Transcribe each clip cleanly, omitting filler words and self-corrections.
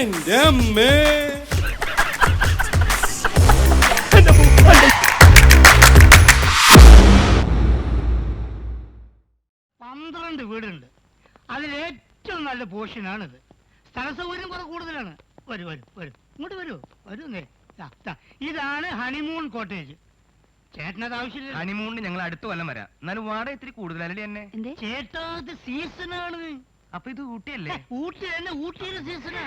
എന്റെ അമ്മേ. 12 വീടുണ്ട്. അതിലേറ്റവും നല്ല പോർഷനാണിത്. സ്ഥല സൗകര്യം കുറെ കൂടുതലാണ്. വരൂ വരൂ വരൂ, ഇങ്ങോട്ട് വരൂ വരൂ. ഇതാണ് ഹണിമൂൺ കോട്ടേജ്. ചേട്ടനത് ആവശ്യമില്ല. ഹണിമൂണിന് ഞങ്ങൾ അടുത്ത കൊല്ലം വരാം. എന്നാലും വാടക ഇത്തിരി കൂടുതലല്ലേ എന്നെ? ചേട്ടാ ഇത് സീസണാണ്. അപ്പൊ ഇത് ഊട്ടിയല്ലേ? ഊട്ടി തന്നെ, ഊട്ടിയുടെ സീസണാ.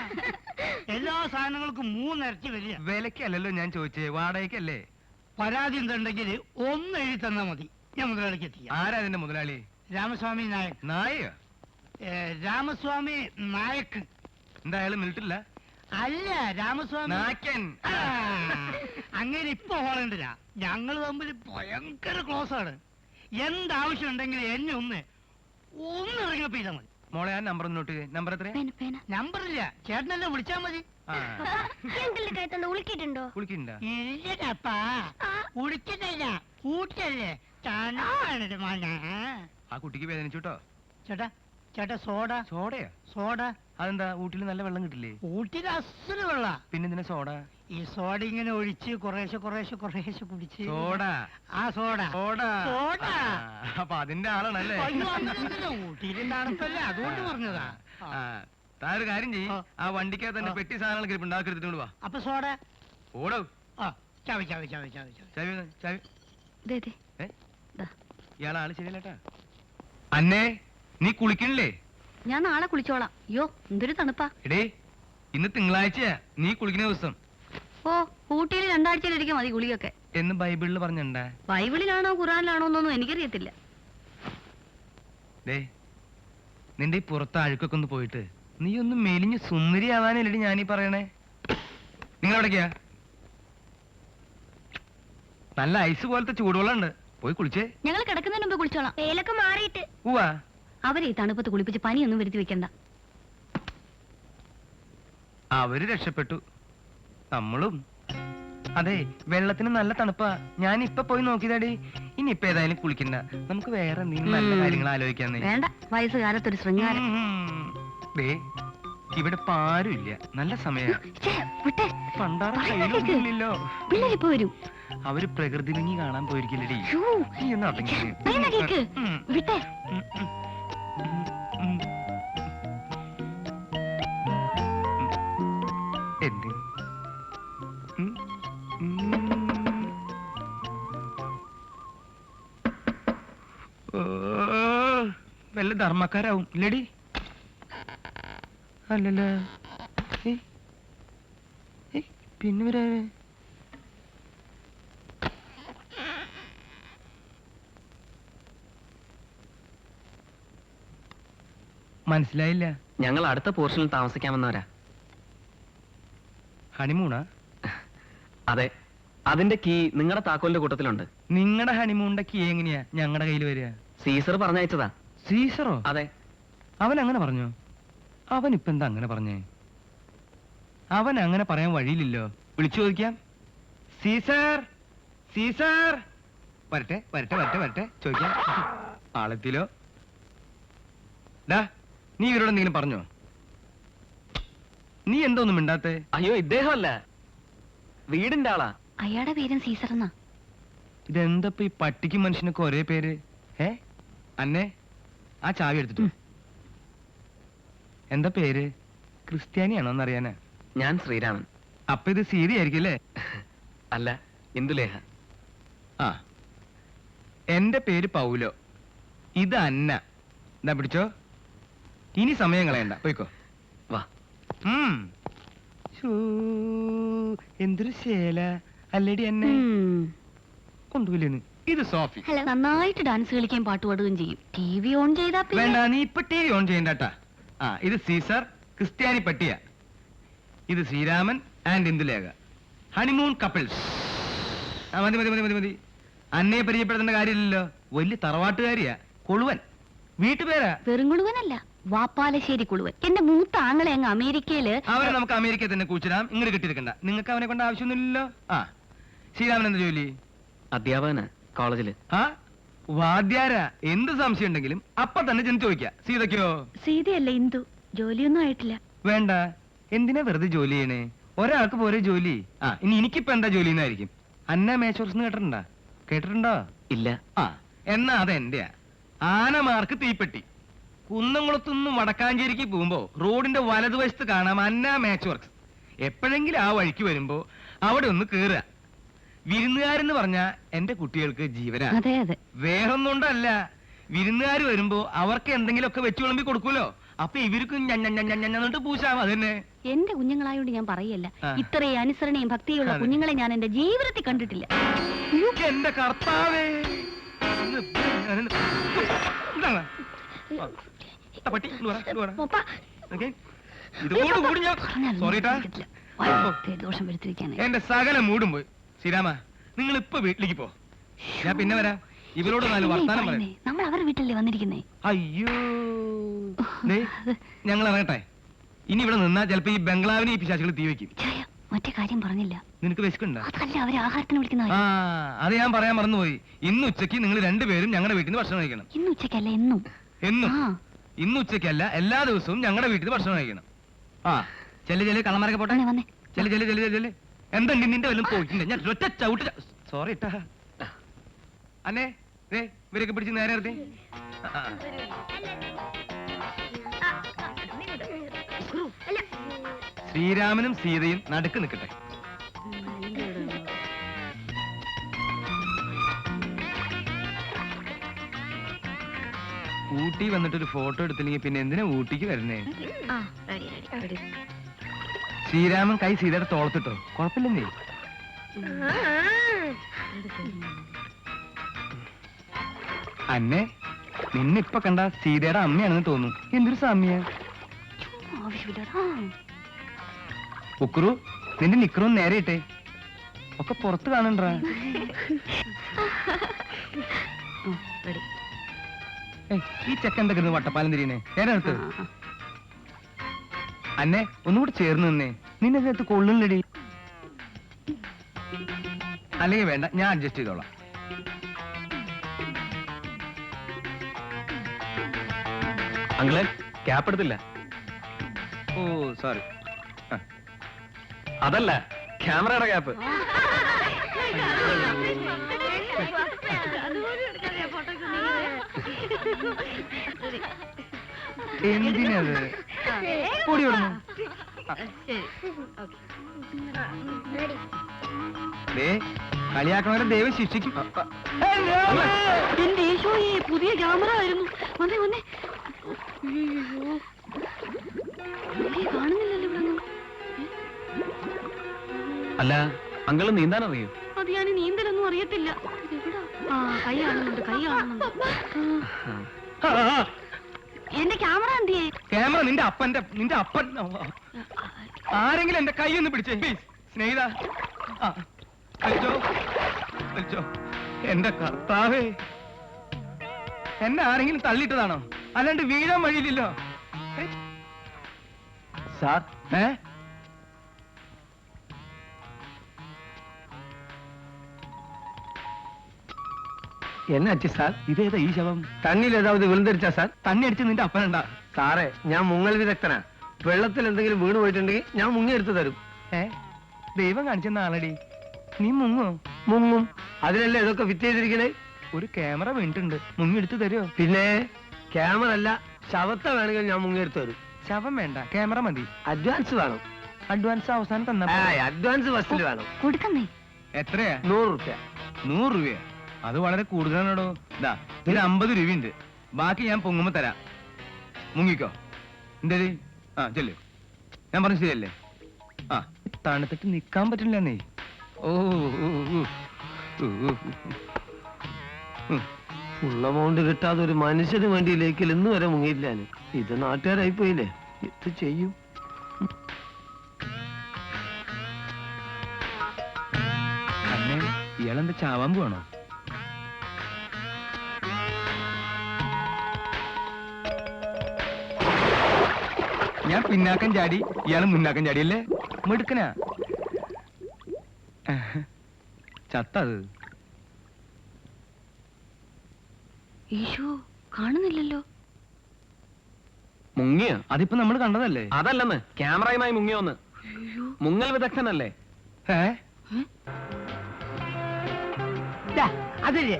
എല്ലാ സാധനങ്ങൾക്കും 3 ഇരട്ടി വലിയ വിലക്കല്ലല്ലോ ഞാൻ ചോദിച്ചേ, വാടകയ്ക്കല്ലേ? പരാതി എന്തുണ്ടെങ്കിൽ ഒന്ന് എഴുതി തന്നാ മതി, ഞാൻ മുതലാളിക്ക് എത്തിക്കാം. ആരാ അതിന്റെ മുതലാളി? രാമസ്വാമി നായക്. നായോ? രാമസ്വാമി നായക്. എന്താ അയാള് മിലിട്ടില്ല? അല്ല, രാമസ്വാമി നായകൻ. അങ്ങനെ ഇപ്പൊ ഹോളണ്ടില്ല. ഞങ്ങൾ തമ്മിൽ ഭയങ്കര ക്ലോസ് ആണ്. എന്താവശ്യം ഉണ്ടെങ്കിൽ എന്നെ ഒന്ന് ഇറങ്ങി ചെയ്താൽ മതി. മോളെ ആ നമ്പർ നോട്ട്. നമ്പർ എത്ര? നമ്പറില്ല, ചേട്ടനെല്ലാം വിളിച്ചാ മതി. കുളിക്കണ്ട? ഇല്ലപ്പാ, കുളിക്കുന്നില്ല, കൂട്ടല്ലേ. ആ കുട്ടിക്ക് വേദനിച്ചുട്ടോ. ചേട്ടാ ചേട്ടാ, സോഡ. സോഡയാ? സോഡ. അതെന്താ, ഊട്ടിൽ നല്ല വെള്ളം കിട്ടില്ലേ? ഊട്ടിയിൽ അസല് വെള്ള. പിന്നെന്തിനാ സോഡ? ഈ സോഡ ഇങ്ങനെ ഒഴിച്ച് കുറേശ്ശെ കുറേശ്ശെ കുറേശ്ശെ കുടിച്ച്. സോഡ? ആ സോഡ. സോഡ. സോഡ. അപ്പൊ അതിന്റെ ആളാണല്ലേ? ഊട്ടിയിലും തണുപ്പല്ലേ, അതുകൊണ്ട് പറഞ്ഞതാ. താരൊരു കാര്യം ചെയ്യും, ആ വണ്ടിക്കകത്ത് തന്നെ പെട്ടി സാധനങ്ങൾ കിരിപ്പുണ്ട്, ആ എടുത്തിട്ട് വാ. അപ്പൊ സോഡ ഓടോ. ചാവി ചാവി ചാവി ചാവി ചാവി ചാവി. ഇയാളാള് ശരിയല്ലേട്ടാ. അന്നേ, നീ കുളിക്കണില്ലേ? ഞാൻ നാളെ കുളിച്ചോളാം. അയ്യോ എന്തൊരു തണുപ്പാ. എടേ, ഇന്ന് തിങ്കളാഴ്ചയാ, നീ കുളിക്കുന്ന ദിവസം. ഓ, ഊട്ടിയിൽ 2 ആഴ്ചയിലിരിക്കും മതി കുളിയൊക്കെ എന്ന് ബൈബിളിൽ പറഞ്ഞിട്ടുണ്ടാ? ബൈബിളിലാണോ ഖുറാനിലാണോ എന്നൊന്നും എനിക്കറിയത്തില്ല. നിന്റെ ഈ പുറത്ത് അഴുക്കൊക്കെ ഒന്ന് പോയിട്ട് നീ ഒന്ന് മെലിഞ്ഞ് സുന്ദരിയാവാനല്ലേ ഞാനീ പറയണേ. നിങ്ങൾ എവിടേക്കാ? നല്ല ഐസ് പോലത്തെ ചൂടുവെള്ളം ഉണ്ട്, പോയി കുളിച്ചേ. ഞങ്ങൾ കിടക്കുന്നതിന് മുമ്പ് കുളിച്ചോളാം. തേയിലൊക്കെ മാറിയിട്ട്. ഉവാ. അവരെ ഈ തണുപ്പത്ത് കുളിപ്പിച്ച് പനിയൊന്നും വരുത്തി വെക്കണ്ട. അവര് രക്ഷപ്പെട്ടു, നമ്മളും. അതെ, വെള്ളത്തിന് നല്ല തണുപ്പാ. ഞാൻ ഇപ്പൊ പോയി നോക്കിയതാടി. ഇനി ഇപ്പൊ ഏതായാലും കുളിക്കണ്ട, നമുക്ക് വേറെ എന്തെങ്കിലും നല്ല കാര്യങ്ങൾ ആലോചിക്കാന്നേ. വേണ്ട, വയസ്സുകാലത്തൊരു ശൃംഗാരം. ഇവിടെ ഇപ്പൊ ആരും ഇല്ല, നല്ല സമയാ. പണ്ടാറില്ലല്ലോ. പിള്ളേരിപ്പോ വരും. അവര് പ്രകൃതി ഭംഗി കാണാൻ പോയിരിക്കില്ലടി. നീ ഒന്ന് അടങ്ങി. വിട്ടേ. എന്ത് വല്ല ധർമ്മക്കാരാവും ഇല്ലടി? അല്ലല്ല, പിന്നെ വരാ. മനസ്സിലായില്ല. ഞങ്ങൾ അടുത്ത പോർഷനിൽ താമസിക്കാമെന്നവരാ. ഹണിമൂണാ? അതെ, അതിന്റെ കീ നിങ്ങളുടെ താക്കോലിന്റെ കൂട്ടത്തിലുണ്ട്. നിങ്ങളുടെ ഹണിമൂണിന്റെ കീ എങ്ങനെയാ ഞങ്ങളുടെ കയ്യിൽ വരിക? സീസർ പറഞ്ഞയച്ചതാ. സീസറോ? അതെ. അവൻ അങ്ങനെ പറഞ്ഞോ? അവൻ ഇപ്പൊ എന്താ അങ്ങനെ പറഞ്ഞേ? അവൻ അങ്ങനെ പറയാൻ വഴിയില്ലല്ലോ. വിളിച്ചു ചോദിക്കാം. Caesar, Caesar. വരട്ടെ വരട്ടെ വരട്ടെ വരട്ടെ, ചോദിക്കാം. ആളെത്തിലോ? ഡാ, നീ ഇവരോട് എന്തെങ്കിലും പറഞ്ഞോ? നീ എന്തോന്നും മിണ്ടാത്തെ? അയ്യോ, ഇദ്ദേഹമല്ല, വീടിന്റെ ആളാ. അയാളുടെ പേരും സീസർ എന്നാ. ഇതെന്തപ്പോ ഈ പട്ടിക്കും മനുഷ്യനൊക്കെ ഒരേ പേര്? അന്നെ, ആ ചാവി എടുത്തിട്ടു. എന്താ പേര്? ക്രിസ്ത്യാനിയാണോന്നറിയാനാ. ഞാൻ ശ്രീരാമൻ. അപ്പൊ ഇത് സീരി ആയിരിക്കും അല്ലേ? അല്ല, ഇന്ദുലേഖ. ആ, എന്റെ പേര് പൗലോ, ഇത് അന്ന. എന്താ പിടിച്ചോ, ഇനി സമയം കളയണ്ട, പോയിക്കോ. വാ. എന്തൊരു ശേല അല്ലേടി എന്നെ കൊണ്ടുപോയില്ലേന്ന്. ഇത് സോഫി. നന്നായിട്ട് ഡാൻസ് കളിക്കുകയും പാട്ട് പാടുകയും ചെയ്യും. TV ഓൺ ചെയ്താ വേണ്ട, നീ ഇപ്പൊ TV ഓൺ ചെയ്യണ്ടാ. ഇത് സീസർ, ക്രിസ്ത്യാനി പട്ടിയ. ഇത് Sreeraman and Indulekha, honeymoon couples. മതി മതി മതി മതി മതി. അന്നയെ പരിചയപ്പെടുത്തേണ്ട കാര്യമില്ലല്ലോ. വലിയ തറവാട്ടുകാരിയാ, കൊളുവൻ. വീട്ടുപേരാ. വെറും കുളുവനല്ല, വാപ്പാലശ്ശേരി കുളുവൻ. എന്റെ മൂത്ത ആങ്ങളെ അങ്ങ് അമേരിക്കയില്. അവരെ നമുക്ക് അമേരിക്കയിൽ തന്നെ കൂച്ചിടാം, ഇങ്ങനെ കിട്ടിയിരിക്കണ്ട. നിങ്ങൾക്ക് അവനെ കൊണ്ട് ആവശ്യമൊന്നുമില്ലല്ലോ. ശ്രീരാമൻ എന്താ ജോലി? അധ്യാപകന്, കോളേജില്. വാദ്യാരാ. എന്ത് സംശയം ഉണ്ടെങ്കിലും അപ്പൊ തന്നെ ചെന്ന് ചോദിക്കാം. സീതയ്ക്കോ? സീതയല്ല, ഇന്ദു. ജോലിയൊന്നും ആയിട്ടില്ല. വേണ്ട, എന്തിനാ വെറുതെ ജോലി ചെയ്യണേ? ഒരാൾക്ക് പോരെ ജോലി. ആ ഇനി എനിക്കിപ്പോ എന്താ ജോലി എന്നായിരിക്കും. അന്ന മേച്ചോർസ് കേട്ടിട്ടുണ്ടോ? കേട്ടിട്ടുണ്ടോ? ഇല്ല. ആ എന്നാ അതെന്റെയാ. ആനമാർക്ക് തീപ്പെട്ടി. കുന്നംകുളത്തുനിന്ന് വടക്കാഞ്ചേരിക്ക് പോകുമ്പോ റോഡിന്റെ വലതുവശത്ത് കാണാം അന്ന മാച്ച് വർക്ക്സ്. എപ്പോഴെങ്കിലും ആ വഴിക്ക് വരുമ്പോ അവിടെ ഒന്ന് കേറുക. വിരുന്നുകാരെന്ന് പറഞ്ഞാ എന്റെ കുട്ടികൾക്ക് ജീവനാ. അതെ അതെ. വേറൊന്നും കൊണ്ടല്ല, വിരുന്നുകാർ വരുമ്പോ അവർക്ക് എന്തെങ്കിലുമൊക്കെ വെച്ച് വിളമ്പി കൊടുക്കൂലോ. അപ്പൊ ഇവർക്കും ഞഞ്ഞിട്ട് പൂശാം. അതന്നെ. എന്റെ കുഞ്ഞുങ്ങളായോണ്ട് ഞാൻ പറയല്ല, ആ. ഇത്രയും അനുസരണയും ഭക്തിയുള്ള അതെ. കുഞ്ഞുങ്ങളെ ഞാൻ എന്റെ ജീവിതത്തിൽ കണ്ടിട്ടില്ല. എന്റെ കർത്താവേ. എന്താണ്? ആ, പട്ടി ഇങ്ങ് വാ, ഇങ്ങ് വാ. പപ്പാ, ഓക്കേ? ഇതോട് കൂടി ഞാൻ പറഞ്ഞാലും സോറി ട്ടാ. കേട്ടില്ല. വളരെ ദോഷം വരുത്തിരിക്കാനായി. എന്റെ സകല മൂടും പോയി. ശ്രീരാമ, നിങ്ങൾ ഇപ്പൊ വീട്ടിലേക്ക് പോ. ഞാൻ പിന്നെ വരാം. ഇവരോട് നാല് വർത്താനം പറയാം. നമ്മൾ അവരുടെ വീട്ടിലല്ലേ വന്നിരിക്കുന്നേ. അയ്യോ, ഞങ്ങൾ ഇറങ്ങട്ടെ. ഇനി ഇവിടെ നിന്നാ ചിലപ്പോ ഈ ബംഗ്ലാവിനെ ഈ പിശാചുകൾ തീ വെക്കും. ചായ, മറ്റേ കാര്യം പറഞ്ഞില്ല. നിനക്ക് വിശക്കുണ്ടോ? അതല്ല, അവരെ ആഹാരത്തിന് വിളിക്കുന്ന ആ അത് ഞാൻ പറയാൻ മറന്നുപോയി. ഇന്ന് ഉച്ചയ്ക്ക് നിങ്ങൾ രണ്ടുപേരും ഞങ്ങളുടെ വീട്ടിൽ നിന്ന് ഭക്ഷണം കഴിക്കണം. ഇന്ന് ഉച്ചക്കല്ല, എന്നും. എന്നും. ആ. ഇന്ന് ഉച്ചയ്ക്കല്ല, എല്ലാ ദിവസവും ഞങ്ങളുടെ വീട്ടിൽ നിന്ന് ഭക്ഷണം കഴിക്കണം. ആ ചെല്ലു കള്ളന്മാരൊക്കെ പോട്ടെ. വന്നേ, വന്നേ. ചെല്ലു എന്തുണ്ട് നിന്റെ വല്ലതും പോയിട്ടുണ്ട്? ഞാൻ ഒറ്റ ചവിട്ട്. സോറി ട്ടാ. അന്നെ ഇവരൊക്കെ പിടിച്ച് നേരെ നിർത്തി. ശ്രീരാമനും സീതയും നടുക്ക് നിൽക്കട്ടെ. ഊട്ടി വന്നിട്ടൊരു ഫോട്ടോ എടുത്തില്ലെങ്കിൽ പിന്നെ എന്തിനാ ഊട്ടിക്ക് വരുന്നേ? ശ്രീരാമൻ കൈ സീതയുടെ തോളത്തിട്ടോ? കുഴപ്പമില്ലെന്നേ. അന്നെ നിന്നിപ്പൊ കണ്ട സീതയുടെ അമ്മയാണെന്ന് തോന്നുന്നു. എന്തൊരു സാമ്യ. ഉക്രു, നിന്റെ നിക്കറും നേരെ ഇട്ടേ. ഒക്കെ പുറത്ത് കാണണ്ട. ഈ ചെക്കൻ്റെ കിടന്ന് വട്ടപ്പാലം തിരിയുന്നേ. നേരെ അടുത്ത് അന്നെ ഒന്നുകൂടെ ചേർന്ന് നിന്നേ. നിന്നെ അതിനകത്ത് കൊള്ളുന്നില്ലടി. അല്ലെങ്കിൽ വേണ്ട, ഞാൻ അഡ്ജസ്റ്റ് ചെയ്തോളാം. അങ്കിളെ ക്യാപ്പ് എടുത്തില്ല. ഓ സോറി. അതല്ല, ക്യാമറയുടെ ക്യാപ്പ്. എന്തിനത്? പൊടി വിടുന്നു. കളിയാക്കണവരെ ദൈവം ശിക്ഷിക്കും. എന്റെ ഈശോയെ, പുതിയ ക്യാമറ ആയിരുന്നു. വന്നേ വന്നേ. അയ്യോ, കാണുന്നില്ലല്ലോ ഇവിടെ. അല്ല, അങ്കിള് നീന്താൻ അറിയോ? അത് ഞാൻ നീന്തലൊന്നും അറിയത്തില്ല. ഇതെവിടാ? ആ, കൈ കാണുന്നുണ്ട്, കൈ കാണുന്നുണ്ട്. എന്റെ ക്യാമറ എന്തിയേ? ക്യാമറ നിന്റെ അപ്പൻ. ആരെങ്കിലും എന്റെ കൈ ഒന്ന് പിടിച്ചേ പ്ലീസ്. സ്നേഹിത, വലിച്ചോ. എന്റെ കർത്താവേ, എന്നെ ആരെങ്കിലും തള്ളിയിട്ടതാണോ? അല്ലാണ്ട് വീഴാൻ വഴിയില്ലല്ലോ. Sir, എന്നാச்சு sir? ഇതേതാ ഈ ശവം? തണ്ണിൽ ഏതാവത് വിളുന്തരിച്ചാ സാർ? തന്നെ അടിച്ച് നിന്റെ അപ്പനുണ്ടാ? സാറേ, ഞാൻ മുങ്ങൽ വിദഗ്ധനാ. വെള്ളത്തിൽ എന്തെങ്കിലും വീണ് പോയിട്ടുണ്ടെങ്കിൽ ഞാൻ മുങ്ങിയെടുത്ത് തരും. ദൈവം കാണിച്ചെന്ന ആളടി. നീ മുങ്ങോ? മുങ്ങും. അതിനല്ലേ ഇതൊക്കെ ഫിറ്റ് ചെയ്തിരിക്കണേ. ഒരു ക്യാമറ വീണിട്ടുണ്ട്, മുങ്ങിയെടുത്ത് തരുമോ? പിന്നെ ക്യാമറ അല്ല, ശവത്തെ വേണമെങ്കിൽ ഞാൻ മുങ്ങിയെടുത്ത് തരും. ശവം വേണ്ട, ക്യാമറ മതി. അഡ്വാൻസ് വേണം. അഡ്വാൻസ് അവസാനം തന്നാ അഡ്വാൻസ് ഫസ്റ്റിൽ വേണം. കൊടുക്കുന്നേ. എത്രയാ? 100 റുപ്യ. 100 രൂപയാ? അത് വളരെ കൂടുതലാണോ. ഇതാ ഇതിന് 50 രൂപയുണ്ട്. ബാക്കി ഞാൻ പൊങ്ങുമ്പോ തരാം. മുങ്ങിക്കോ. എന്തേ? ആ ചെല്ലേ. ഞാൻ പറഞ്ഞു ശരിയല്ലേ? ആ തണുത്തിട്ട് നിക്കാൻ പറ്റില്ലെന്നേ. ഓ ഫുൾ എമൗണ്ട് കിട്ടാതെ ഒരു മനുഷ്യന് വേണ്ടി ലേക്കിൽ ഇന്ന് വരെ മുങ്ങിയില്ലാന്. ഇത് നാട്ടുകാരായി പോയില്ലേ, ഇത് ചെയ്യും. അന്നെ ഇയാളെന്താ ചാവാൻ പോവാണോ? ഞാൻ പിന്നാക്കം ചാടി, ഇയാള് മുന്നാക്കം ചാടിയല്ലേ? മിടുക്കനാ. ചത്തത്. ഈശോ, കാണുന്നില്ലല്ലോ. മുങ്ങിയ അതിപ്പോ നമ്മൾ കണ്ടതല്ലേ? അതല്ലെന്ന്, ക്യാമറയുമായി മുങ്ങിയോന്ന്. മുങ്ങൽ വിദഗ്ധനല്ലേ? ഏ? ദാ, അതില്ലേ,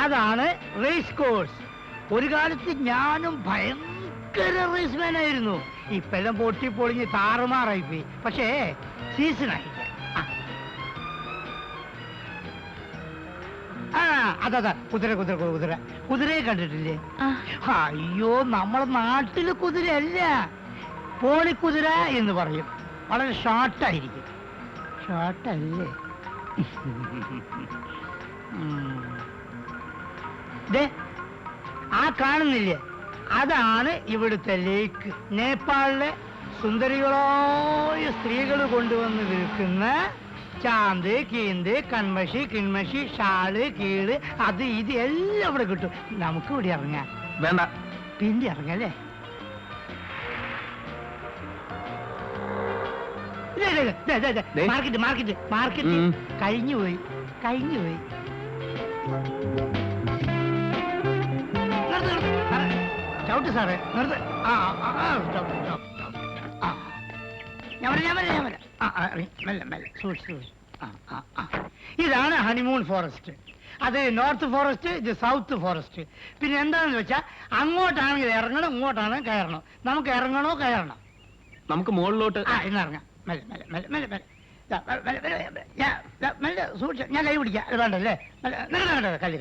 അതാണ് റേസ് കോഴ്സ്. ഒരു കാലത്ത് ഞാനും ഭയങ്കര റേസ് മാൻ ആയിരുന്നു. ഇപ്പെല്ലാം പൊട്ടി പൊളിഞ്ഞ് താറുമാറായി പോയി. പക്ഷേ സീസൺ ആയില്ല. ആ അതാ കുതിര കുതിര കുതിര കുതിരയെ കണ്ടിട്ടില്ലേ? ആ. അയ്യോ, നമ്മളെ നാട്ടില് കുതിരയല്ല, പോളിക്കുതിര എന്ന് പറയും. വളരെ ഷോർട്ടായിരിക്കും. ഷോർട്ടല്ലേ? ആ കാണുന്നില്ലേ, അതാണ് ഇവിടുത്തെ ലേക്ക്. നേപ്പാളിലെ സുന്ദരികളായ സ്ത്രീകൾ കൊണ്ടുവന്ന് വിൽക്കുന്ന ചാന്ത്, കീന്ത്, കൺമഷി, കിൺമഷി, ഷാള്, കീള്, അത് ഇത് എല്ലാം ഇവിടെ കിട്ടും. നമുക്ക് ഇവിടെ ഇറങ്ങാം. വേണ്ട. പിന്നെ ഇറങ്ങല്ലേ? മാർക്കറ്റ് മാർക്കറ്റ് മാർക്കറ്റ് കഴിഞ്ഞുപോയി. ചവിട്ട് സാറേ, നിർത്ത്. ഞാൻ വരാം. മെല്ലെ സൂക്ഷിച്ച്. ഇതാണ് ഹണിമൂൺ ഫോറസ്റ്റ്. അത് നോർത്ത് ഫോറസ്റ്റ്, ഇത് സൗത്ത് ഫോറസ്റ്റ്. പിന്നെ എന്താണെന്ന് വെച്ചാൽ അങ്ങോട്ടാണെങ്കിൽ ഇറങ്ങണം, ഇങ്ങോട്ടാണെങ്കിൽ കയറണം. നമുക്ക് ഇറങ്ങണോ കയറണം? നമുക്ക് മുകളിലോട്ട്. ഇന്നിറങ്ങാം. മെല്ലെ സൂക്ഷിച്ച. ഞാൻ കൈ പിടിക്കാം. അത് വേണ്ടല്ലേ? കല്ല്.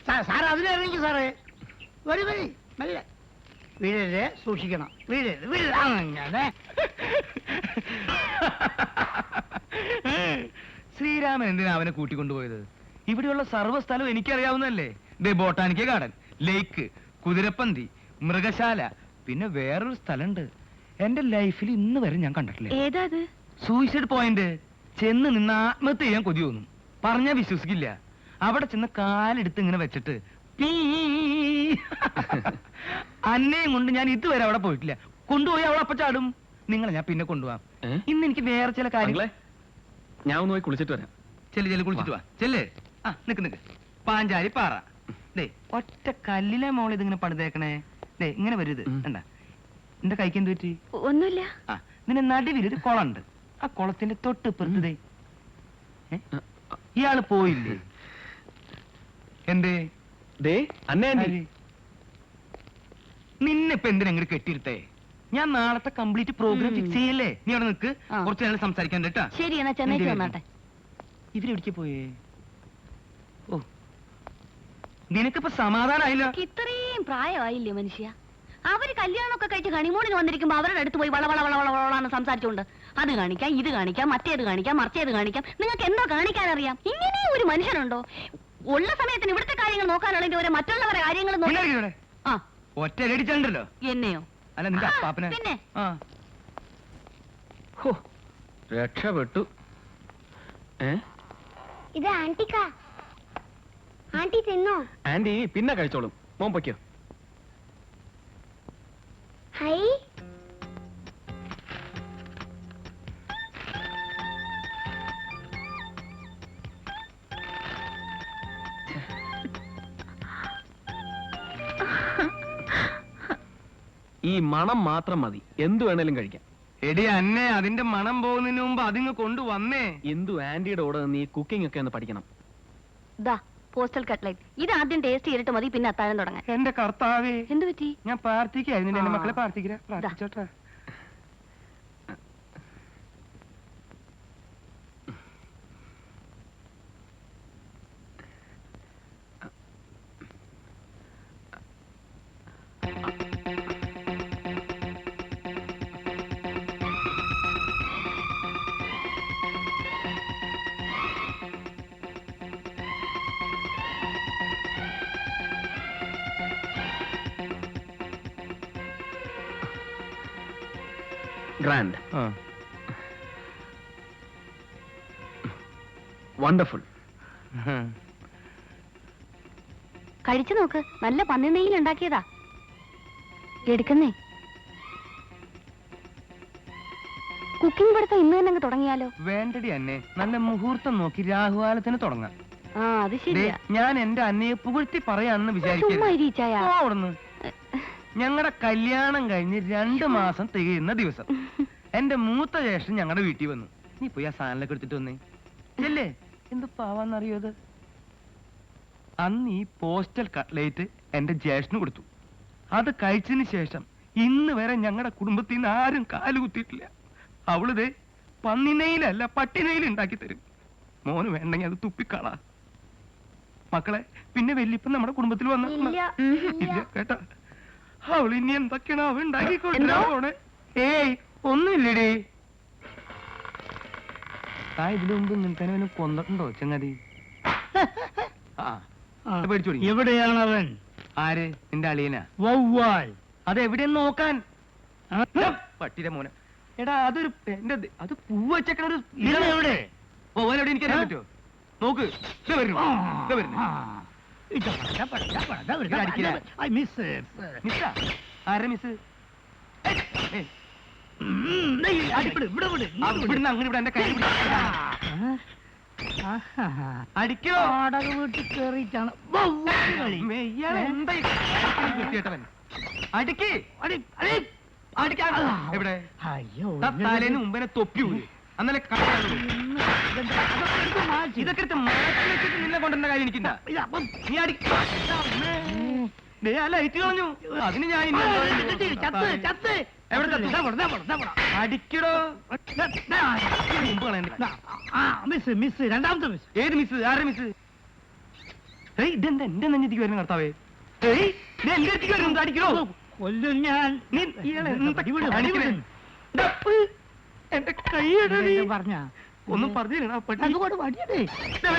സാർ അതിലിറങ്ങി സാറേ. വരി മെല്ലെ. വീഴരുത്, സൂക്ഷിക്കണം. വീഴരുത്. അങ്ങനെ ശ്രീരാമൻ എന്തിനാ അവനെ കൂട്ടിക്കൊണ്ടുപോയത്? ഇവിടെയുള്ള സർവ്വസ്ഥലവും എനിക്കറിയാവുന്നല്ലേ. ബൊട്ടാനിക്കൽ ഗാർഡൻ, ലേക്ക്, കുതിരപ്പന്തി, മൃഗശാല, പിന്നെ വേറൊരു സ്ഥലമുണ്ട് എന്റെ ലൈഫിൽ ഇന്ന് വരെ ഞാൻ കണ്ടിട്ടില്ല. ഏതാ? Suicide point. ചെന്ന് നിന്ന് ആത്മഹത്യ ചെയ്യാൻ കൊതി തോന്നും. പറഞ്ഞാ വിശ്വസിക്കില്ല. അവിടെ ചെന്ന് കാലെടുത്ത് ഇങ്ങനെ വെച്ചിട്ട് അന്നയും കൊണ്ട് ഞാൻ ഇതുവരെ അവിടെ പോയിട്ടില്ല. കൊണ്ടുപോയി അവൾ അപ്പ ചാടും. നിങ്ങളെ ഞാൻ പിന്നെ കൊണ്ടുപോവാം. ഇന്ന് എനിക്ക് വേറെ ചില കാര്യങ്ങളെ. ഞാൻ ഒന്ന് പോയി കുളിച്ചിട്ട് വരാം. ചെല്ല് കുളിച്ചിട്ട് വാ. ചെല്ല്. ആ നിക്ക്. പാഞ്ചാലി പാറ. ദേ ഒറ്റ കല്ലിലെ മോൾ ഇതിങ്ങനെ പണിതേക്കണേ. ദേ ഇങ്ങനെ വരുത്. കണ്ട എന്റെ കൈക്ക് എന്ത് പറ്റി? ഒന്നുമില്ല. ആ നിന്റെ നടുവിലൊരു കുളമുണ്ട്. ആ കുളത്തിന്റെ തൊട്ടിപ്പുറത്ത് ദേ ഇയാള് പോയില്ലേ? എന്തേ? ദേ അന്നേ നിന്നിപ്പോ എന്തിനെങ്ങനെ കെട്ടിയിരുത്തേ? ഞാൻ നാളത്തെ കംപ്ലീറ്റ് പ്രോഗ്രാം ഫിക്സ് ചെയ്യല്ലേ? നീ അവിടെ നിൽക്ക്. കുറച്ച് നേരം സംസാരിക്കാൻ കേട്ടാ. ശരി, എന്നാ ചെന്നൈക്ക് വന്നാട്ടെ. ഇവരെവിടേക്ക് പോയേ? ഓ നിനക്കിപ്പോ സമാധാനായില്ല. ഇത്രയും പ്രായമായില്ലേ മനുഷ്യ? അവര് കല്യാണമൊക്കെ കഴിച്ച് ഹണിമൂണിന് വന്നിരിക്കുമ്പോ അവരുടെ അടുത്ത് പോയി വളവളവളവളാണ് സംസാരിച്ചുകൊണ്ട് അത് കാണിക്കാം, ഇത് കാണിക്കാം, മറ്റേത് കാണിക്കാം, മറിച്ചേത് കാണിക്കാം. നിങ്ങൾക്ക് എന്തോ കാണിക്കാൻ അറിയാം? ഇങ്ങനെ ഒരു മനുഷ്യനുണ്ടോ? ഉള്ള സമയത്തിന് ഇവിടുത്തെ കാര്യങ്ങൾ നോക്കാനുള്ളതിന്റെ ഒരു മറ്റുള്ളവരെ കാര്യങ്ങൾ ഒറ്റ അടിച്ചോ എന്നെയോ? അല്ല നിന്റെ അപ്പാപ്പനെ. പിന്നെ രക്ഷപ്പെട്ടു. ഇത് ആന്റിക്കാ. ആന്റി തിന്നോ? ആന്റി പിന്നെ കഴിച്ചോളും. മോൻ പൊയ്ക്കോ. ഹൈ, ഈ മണം മാത്രം മതി, എന്തു വേണേലും കഴിക്കാം. എടി അന്നെ, അതിന്റെ മണം പോകുന്നതിന് മുമ്പ് അതിങ്ങ് കൊണ്ടുവന്നേ. എന്തു ആന്റിയുടെ കൂടെ നീ കുക്കിംഗ് ഒക്കെ ഒന്ന് പഠിക്കണം. പോസ്റ്റൽ കട്ട്ലൈറ്റ് ഇത് ആദ്യം ടേസ്റ്റ് ചെയ്തിട്ട് മതി, പിന്നെ അത്താഴം തുടങ്ങാൻ. എന്റെ കർത്താവേ, എന്ത് പറ്റി? ഞാൻ പ്രാർത്ഥിക്കായിരുന്നു. എന്റെ മക്കളെ പ്രാർത്ഥിച്ചോട്ടെ. ഗ്രാൻഡ്. വണ്ടർഫുൾ. കഴിച്ചു നോക്ക്, നല്ല പന്നി നെയ്യിൽ ഉണ്ടാക്കിയതാ. എടുക്കുന്നേ. കുക്കിംഗ് പഠിത്തം ഇന്ന് തന്നെ അങ്ങ് തുടങ്ങിയാലോ? വേണ്ടടി അന്നെ, നല്ല മുഹൂർത്തം നോക്കി രാഹുകാലത്തിന് തുടങ്ങാം. അത് ശരിയാ. ഞാൻ എന്റെ അന്നയെ പുകഴ്ത്തി പറയാന്ന് ചുമ്മാ ഇരിച്ചായ. വിചാരിക്കുന്നു. ഞങ്ങളുടെ കല്യാണം കഴിഞ്ഞ് 2 മാസം തികയുന്ന ദിവസം എന്റെ മൂത്ത ജ്യേഷ്ഠൻ ഞങ്ങളുടെ വീട്ടിൽ വന്നു. നീ പോയി ആ സാധനങ്ങളൊക്കെ എടുത്തിട്ട് വന്നേ ചെല്ലേ. എന്ത് പാവാന്നറിയോ അത്? അന്ന് ഈ പോസ്റ്റൽ കട്ട്ലേറ്റ് എന്റെ ജ്യേഷ്ഠന് കൊടുത്തു. അത് കഴിച്ചതിന് ശേഷം ഇന്ന് വരെ ഞങ്ങളുടെ കുടുംബത്തിൽ നിന്ന് ആരും കാല് കുത്തിയിട്ടില്ല. അവളിത് പന്നിനെയിലല്ല പട്ടിനെയിൽ ഉണ്ടാക്കി തരും. മോന് വേണ്ടെങ്കിൽ അത് തുപ്പിക്കളാ. മക്കളെ, പിന്നെ വല്യപ്പൻ നമ്മുടെ കുടുംബത്തിൽ വന്ന ഇല്ല കേട്ടാ. അവൾ ഇനി എന്തൊക്കെയാണ് അവ ഉണ്ടാക്കിക്കൊണ്ടേ? ഏയ് ഒന്നുമില്ലടേ. ഇതിനു മുമ്പ് ഇങ്ങനത്തെ അവന് കൊന്നിട്ടുണ്ടോ ചങ്ങാതി? പേടിച്ചോടി. എവിടെയാണ് അവൻ? ആര്? നിന്റെ അളിയനാ? വവ്വാൽ. അതെവിടെയെന്ന് നോക്കാൻ. പട്ടിയുടെ മോനെ. എടാ അതൊരു എന്റെ അത് പൂവ് വെച്ചേക്കണ ഒരു എവിടെ? ഓവനെവിടെ എനിക്കറിയാൻ പറ്റുമോ? നോക്ക്. ആരെ മിസ്? ഇവിടുന്ന് അങ്ങനെ ഇവിടെ എന്റെ കൈ അടിക്കോ? വീട്ടിൽ കയറിയിട്ടാണ് കേട്ടവൻ. അടിക്ക് എവിടെ? അയ്യോ തലേന്ന് മുമ്പേ തൊപ്പി ഊരി. അന്നലെ ഇതൊക്കെ എടുത്ത് മാറ്റി വെച്ചിട്ട് നിന്നെ കൊണ്ടുവന്ന കാര്യം എനിക്കില്ല. നീ ലൈറ്റ് കളഞ്ഞു. അതിന് ഞാൻ അടിക്കടോ. മിസ് രണ്ടാമത്തെ മിസ്. ഏത് മിസ്? ആരുടെ മിസ്? ഇതെന്താ എന്റെ നെഞ്ഞെത്തിക്ക് വരുന്ന കർത്താവേ? എന്റെ അടുത്തേക്ക് വരുന്നു. അടിക്കണോ? കൊല്ലും ഞാൻ. എന്റെ കൈയ്യടി പറഞ്ഞ ഒന്നും പറഞ്ഞു. അങ്ങോട്ട് വടിയടേ. ഇതാ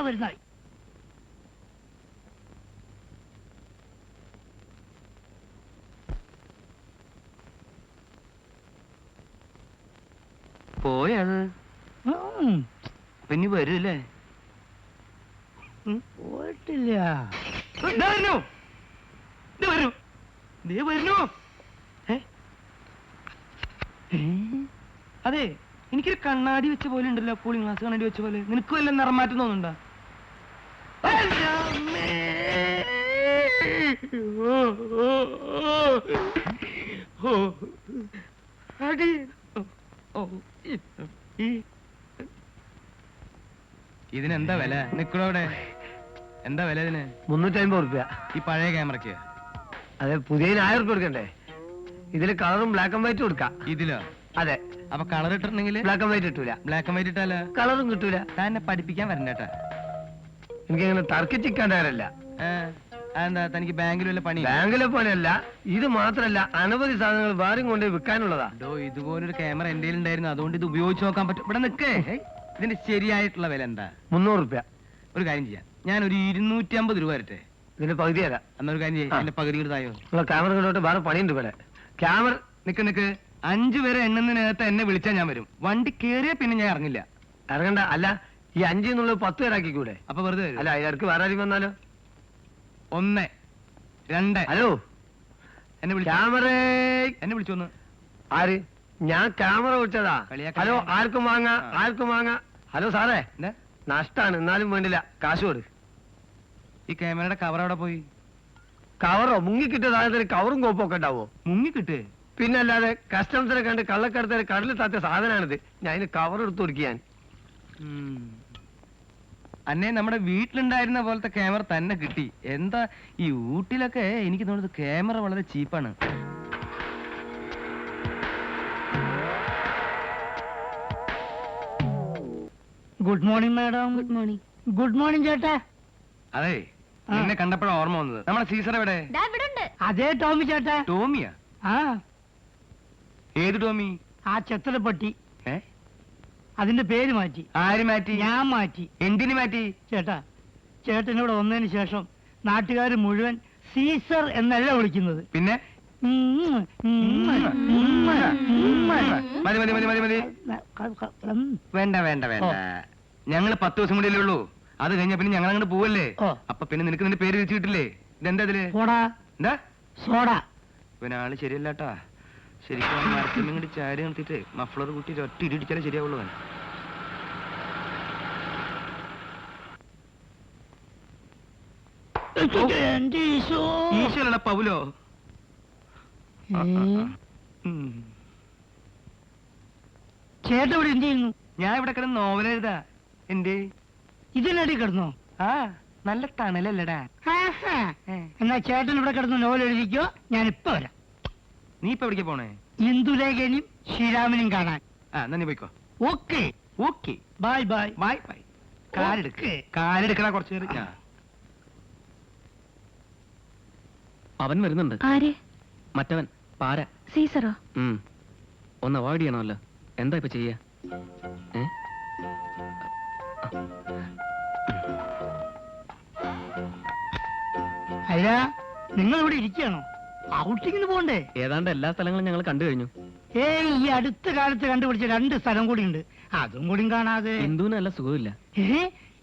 വരുന്ന പോയാണ്. പിന്നെ വരൂല്ലേ? പോയിട്ടില്ല. അതെ, എനിക്കൊരു കണ്ണാടി വെച്ച പോലെ ഉണ്ടല്ലോ. കൂളിംഗ് ഗ്ലാസ് കണ്ണാടി വെച്ച പോലെ. നിനക്ക് വല്ല നിറം മാറ്റം തോന്നുന്നുണ്ടോ? ഇതിനെന്താ വില? നിക്കണോടെ എന്താ വില ഇതിന്? 350 റുപ്യ. ഈ പഴയ ക്യാമറയ്ക്ക്? അതെ, പുതിയ 1000 റുപ്യ കൊടുക്കണ്ടേ? ഇതില് കളറും ബ്ലാക്ക് ആൻഡ് വൈറ്റ് കൊടുക്കാം. ഇതിലോ? അതെ. അപ്പൊ കളർ ഇട്ടിട്ടുണ്ടെങ്കിൽ ബ്ലാക്ക് ആൻഡ് വൈറ്റ് കിട്ടൂല. ബ്ലാക്ക് ആൻഡ് വൈറ്റ് ഇട്ടാലോ? കളറും കിട്ടൂല. തന്നെ പഠിപ്പിക്കാൻ വരണ്ടേട്ടാ. എനിക്കങ്ങനെ തർക്കിച്ചിക്കാണ്ടല്ല. അതെന്താ? തനിക്ക് ബാങ്കിൽ വല്ല പണി? ബാങ്കിലെ പണിയല്ല. ഇത് മാത്രല്ല, അനവധി സാധനങ്ങൾ വേറെ കൊണ്ട് വിൽക്കാനുള്ളതാ. ഇതുപോലൊരു ക്യാമറ എന്റെ ഉണ്ടായിരുന്നു. അതുകൊണ്ട് ഇത് ഉപയോഗിച്ച് നോക്കാൻ പറ്റും. ഇവിടെ നിൽക്കേ. ഇതിന്റെ ശരിയായിട്ടുള്ള വില എന്താ? 300 റുപ്യ. ഒരു കാര്യം ചെയ്യാം, ഞാൻ ഒരു 250 രൂപ വരട്ടെ. ഇതിന്റെ പകുതി തരാം. എന്നൊരു കാര്യം ചെയ്യാം, എന്റെ പകുതി കൊടുത്തായോ? നിങ്ങളെ ക്യാമറ കൊണ്ടോട്ട് വേറെ പണിയുണ്ട് ഇവിടെ. ക്യാമറ നിക്ക് 5 വരെ എണ്ണുന്നതിനകത്ത് എന്നെ വിളിച്ചാൽ ഞാൻ വരും. വണ്ടി കേറിയ പിന്നെ ഞാൻ ഇറങ്ങില്ല. ഇറങ്ങണ്ട. അല്ല, ഈ 5 എന്നുള്ളത് 10 പേരാക്കിക്കൂടെ? അപ്പൊ വെറുതെ വരും. അല്ല, അതിലേക്ക് വേറെ ആരും വന്നാലോ? 1 2. ഹലോ, എന്നെ വിളിച്ചു. ക്യാമറ എന്നെ വിളിച്ചോന്ന്. ആര്? ഞാൻ ക്യാമറ വിളിച്ചതാ. കളിയാക്കാൻ. ഹലോ, ആർക്കും വാങ്ങാ. ഹലോ സാറേ, എന്താ? നഷ്ടാണ്. എന്നാലും വേണ്ടില്ല, കാശ് കൊടു. ഈ ക്യാമറയുടെ കവർ അവിടെ പോയി. കവറോ? മുങ്ങിക്കിട്ടിയ സാധനത്തിന് കവറും കോപ്പൊക്കെ ഉണ്ടാവോ? മുങ്ങിക്കിട്ടേ? പിന്നല്ലാതെ കസ്റ്റംസിനെ കണ്ട് കള്ളക്കടത്തിന് കടലിൽ താത്ത സാധനമാണിത്. ഞാൻ അതിന് കവർ എടുത്തു കൊടുക്കാൻ. അന്നേ നമ്മുടെ വീട്ടിലുണ്ടായിരുന്ന പോലത്തെ ക്യാമറ തന്നെ കിട്ടി. എന്താ ഈ ഊട്ടിലൊക്കെ എനിക്ക് തോന്നുന്നത് ക്യാമറ വളരെ ചീപ്പാണ്. Good morning madam. Good morning. Good morning ചേട്ടാ. അതെ, എന്നെ കണ്ടപ്പോഴാണ് ഓർമ്മ വന്നത്. നമ്മളെ സീസർ എവിടെ? അതേ ടോമി ചേട്ടാ. ടോമിയാ? ആ, ഏത് ടോമി? ആ ചെത്തലപ്പട്ടി. അതിന്റെ പേര് മാറ്റി. ആര് മാറ്റി? ഞാൻ മാറ്റി. എന്തിനു മാറ്റി? ചേട്ടനോട് വന്നതിന് ശേഷം നാട്ടുകാർ മുഴുവൻ സീസർ എന്നല്ല വിളിക്കുന്നത്. പിന്നെ? മതി വേണ്ട. ഞങ്ങള് 10 ദിവസം കൂടിയല്ലേ ഉള്ളൂ. അത് കഴിഞ്ഞ പിന്നെ ഞങ്ങൾ അങ്ങോട്ട് പോവല്ലേ. അപ്പൊ പിന്നെ നിനക്ക് നിന്റെ പേര് തിരിച്ചു കിട്ടില്ലേ? ഇതെന്താ ഇതില്? എന്താ? സോഡ. ഇവനാള് ശരിയല്ലാട്ടാ. ശരിക്കും മരത്തിനും കൂടി ചാരി നിർത്തിട്ട് മഫ്ലർ കൂട്ടി ഒറ്റ ഇടിച്ചാലേ ശരിയാവുള്ളൂ. ഈശോലടാ പൗലോ. ചേട്ടൻ ഇവിടെ എന്ത് ചെയ്യുന്നു? ഞാൻ ഇവിടെ കിടന്ന് നോവൽ എഴുതാ. എന്തേ ഇതിനടി കിടന്നോ? ആ നല്ല തണലല്ലടാ. ആഹാ. എന്നാ ചേട്ടൻ ഇവിടെ കിടന്ന് നോവൽ എഴുതിക്കോ, ഞാൻ ഇപ്പൊ വരാം. നീ ഇപ്പൊ എവിടേക്ക് പോണേ? ഇന്ദുലേഖനും ശ്രീരാമനും കാണാൻ. ആ എന്നാ നീ പോയിക്കോ. Okay okay bye bye. Bye bye. കാലെടുക്ക്, ഓക്കേ. കാലെടുക്കടാ കുറച്ച് നേരം. ആ. അവൻ വരുന്നുണ്ട്. ആര്? മറ്റവൻ പാര. സീസറോ? ഒന്ന് അവോയ്ഡ് ചെയ്യണമല്ലോ. എന്താ ഇപ്പൊ ചെയ്യാ? ഏ? അല്ല, നിങ്ങൾ ഇവിടെ ഇരിക്കുകയാണോ? ഔട്ടിങ്ങിന് പോണ്ടേ? ഏതാണ്ട് എല്ലാ സ്ഥലങ്ങളും ഞങ്ങൾ കണ്ടു കഴിഞ്ഞു. ഏയ്, ഈ അടുത്ത കാലത്ത് കണ്ടുപിടിച്ച 2 സ്ഥലം കൂടി ഉണ്ട്. അതും കൂടി കാണാതെ. എന്തുവിന് നല്ല സുഖമില്ല.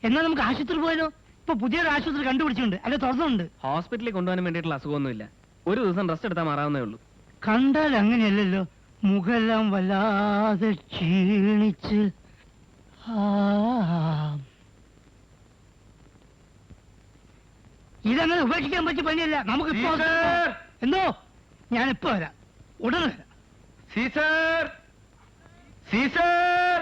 എന്നാ നമുക്ക് ആശുപത്രി പോയാലോ? ഇപ്പൊ പുതിയൊരു ആശുപത്രി കണ്ടുപിടിച്ചിട്ടുണ്ട്, അല്ലെ തുറന്നുണ്ട്. ഹോസ്പിറ്റലിൽ കൊണ്ടുപോകാൻ വേണ്ടിയിട്ടുള്ള അസുഖമൊന്നുമില്ല. ഒരു ദിവസം റെസ്റ്റ് എടുത്താൽ മാറാവുന്നേ ഉള്ളൂ. കണ്ടാൽ അങ്ങനെയല്ലല്ലോ, മുഖെല്ലാം വല്ലാതെ ക്ഷീണിച്ച്. ഇതങ്ങനെ ഉപേക്ഷിക്കാൻ പറ്റിയ പണിയല്ല. നമുക്ക് ഇപ്പൊ സീസർ! എന്തോ, ഞാനിപ്പോ വരാം, ഉടനെ വരാം. സീസർ, സീസർ,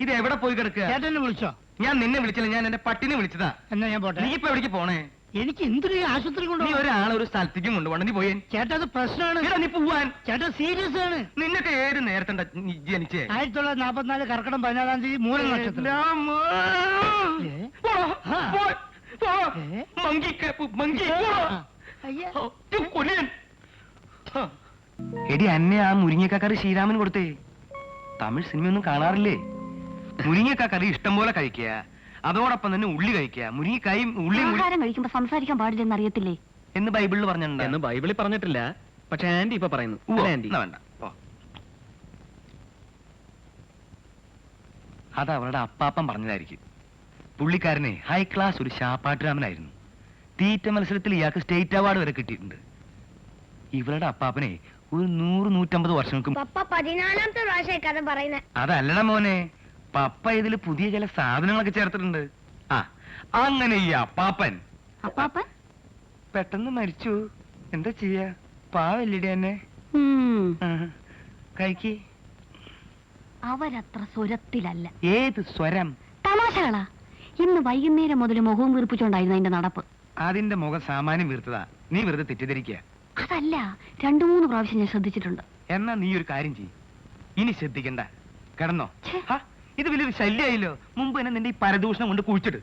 ഇത് എവിടെ പോയി കിടക്കുക? ചേട്ടനെ വിളിച്ചോ? ഞാൻ നിന്നെ വിളിച്ചില്ല, ഞാൻ എന്റെ പട്ടിനെ വിളിച്ചതാ. എന്നാ ഞാൻ പോട്ടെ. നീ ഇപ്പൊ എവിടേക്ക് പോണേ? എനിക്ക് എന്തൊരു ആശുപത്രി നീ കൊണ്ടുപോകും. ഒരാളെ ഒരു സ്ഥലത്തേക്കും കൊണ്ടുപോകണം. നീ പോയേ. ചേട്ടാ, അത് പ്രശ്നമാണ്. എടാ, നീ പോവാൻ. ചേട്ടാ, സീരിയസ് ആണ്. നിന്നൊക്കെ ഏത് നേരത്തെ ജനിച്ചേ? 1944 കർക്കിടം 14-ാം തീയതി മൂലം നക്ഷത്രം. ഏ? ആ. ഏ? അയ്യ. എടി, അന്നെ ആ മുരിങ്ങക്കറി ശ്രീരാമൻ കൊടുത്തേ. തമിഴ് സിനിമയൊന്നും കാണാറില്ലേ? മുരിങ്ങക്കറി ഇഷ്ടം പോലെ കഴിക്കുക, അതോടൊപ്പം തന്നെ ഉള്ളി കഴിക്കുക. മുരിങ്ങക്കായും ഉള്ളി ആഹാരം കഴിക്കുമ്പോ സംസാരിക്കാൻ പാടില്ലെന്ന് അറിയത്തില്ലേ? എന്ന് ബൈബിളിൽ പറഞ്ഞിട്ടുണ്ട്. എന്ന് ബൈബിളിൽ പറഞ്ഞിട്ടില്ല, പക്ഷെ ആന്റി ഇപ്പൊ പറയുന്നു. ഉവ്വ, അല്ലേ ആന്റി? എന്നാ വേണ്ട. ഓ. അത് അവരുടെ അപ്പാപ്പൻ പറഞ്ഞതായിരിക്കും. പുള്ളിക്കാരനെ ഹൈ ക്ലാസ് ഒരു ശാപ്പാട്ടുരാമനായിരുന്നു. തീറ്റ മത്സരത്തിൽ ഇയാൾക്ക് സ്റ്റേറ്റ് അവാർഡ് വരെ കിട്ടിയിട്ടുണ്ട്. ഇവരുടെ അപ്പാപ്പനെ ഒരു 100-150 വർഷങ്ങൾക്ക് പപ്പ 14ാമത്തെ പ്രാവശ്യം കഥ പറയുന്നത്. അതല്ലടാ മോനെ, പപ്പ ഇതിൽ പുതിയ ചില സാധനങ്ങളൊക്കെ ചേർത്തിട്ടുണ്ട്. ആ, അങ്ങനെ ഈ അപ്പാപ്പൻ അപ്പാപ്പൻ? പെട്ടെന്ന് മരിച്ചു. എന്താ ചെയ്യാ, പാവല്ലിടി എന്നെ. കഴിക്ക്. അവരത്ര സ്വരത്തിലല്ല. ഏത് സ്വരം? തമാശകളാ. ഇന്ന് വൈകുന്നേരം മുതൽ മുഖവും വീർപ്പിച്ചോണ്ടായിരുന്നു അതിന്റെ നടപ്പ്. അതിന്റെ മുഖം സാമാന്യം വീർത്തതാ. നീ വെറുതെ തെറ്റിദ്ധരിക്കുക. അതല്ല, 2-3 പ്രാവശ്യം ഞാൻ ശ്രദ്ധിച്ചിട്ടുണ്ട്. എന്നാ നീ ഒരു കാര്യം ചെയ്യ്, ഇനി ശ്രദ്ധിക്കണ്ട, കിടന്നോ. ഛെ. ഹാ, ഇത് വലിയൊരു ശല്യമായില്ലോ. മുമ്പ് തന്നെ നിന്റെ ഈ പരദൂഷണം കൊണ്ട് കുഴിച്ചിട്ട്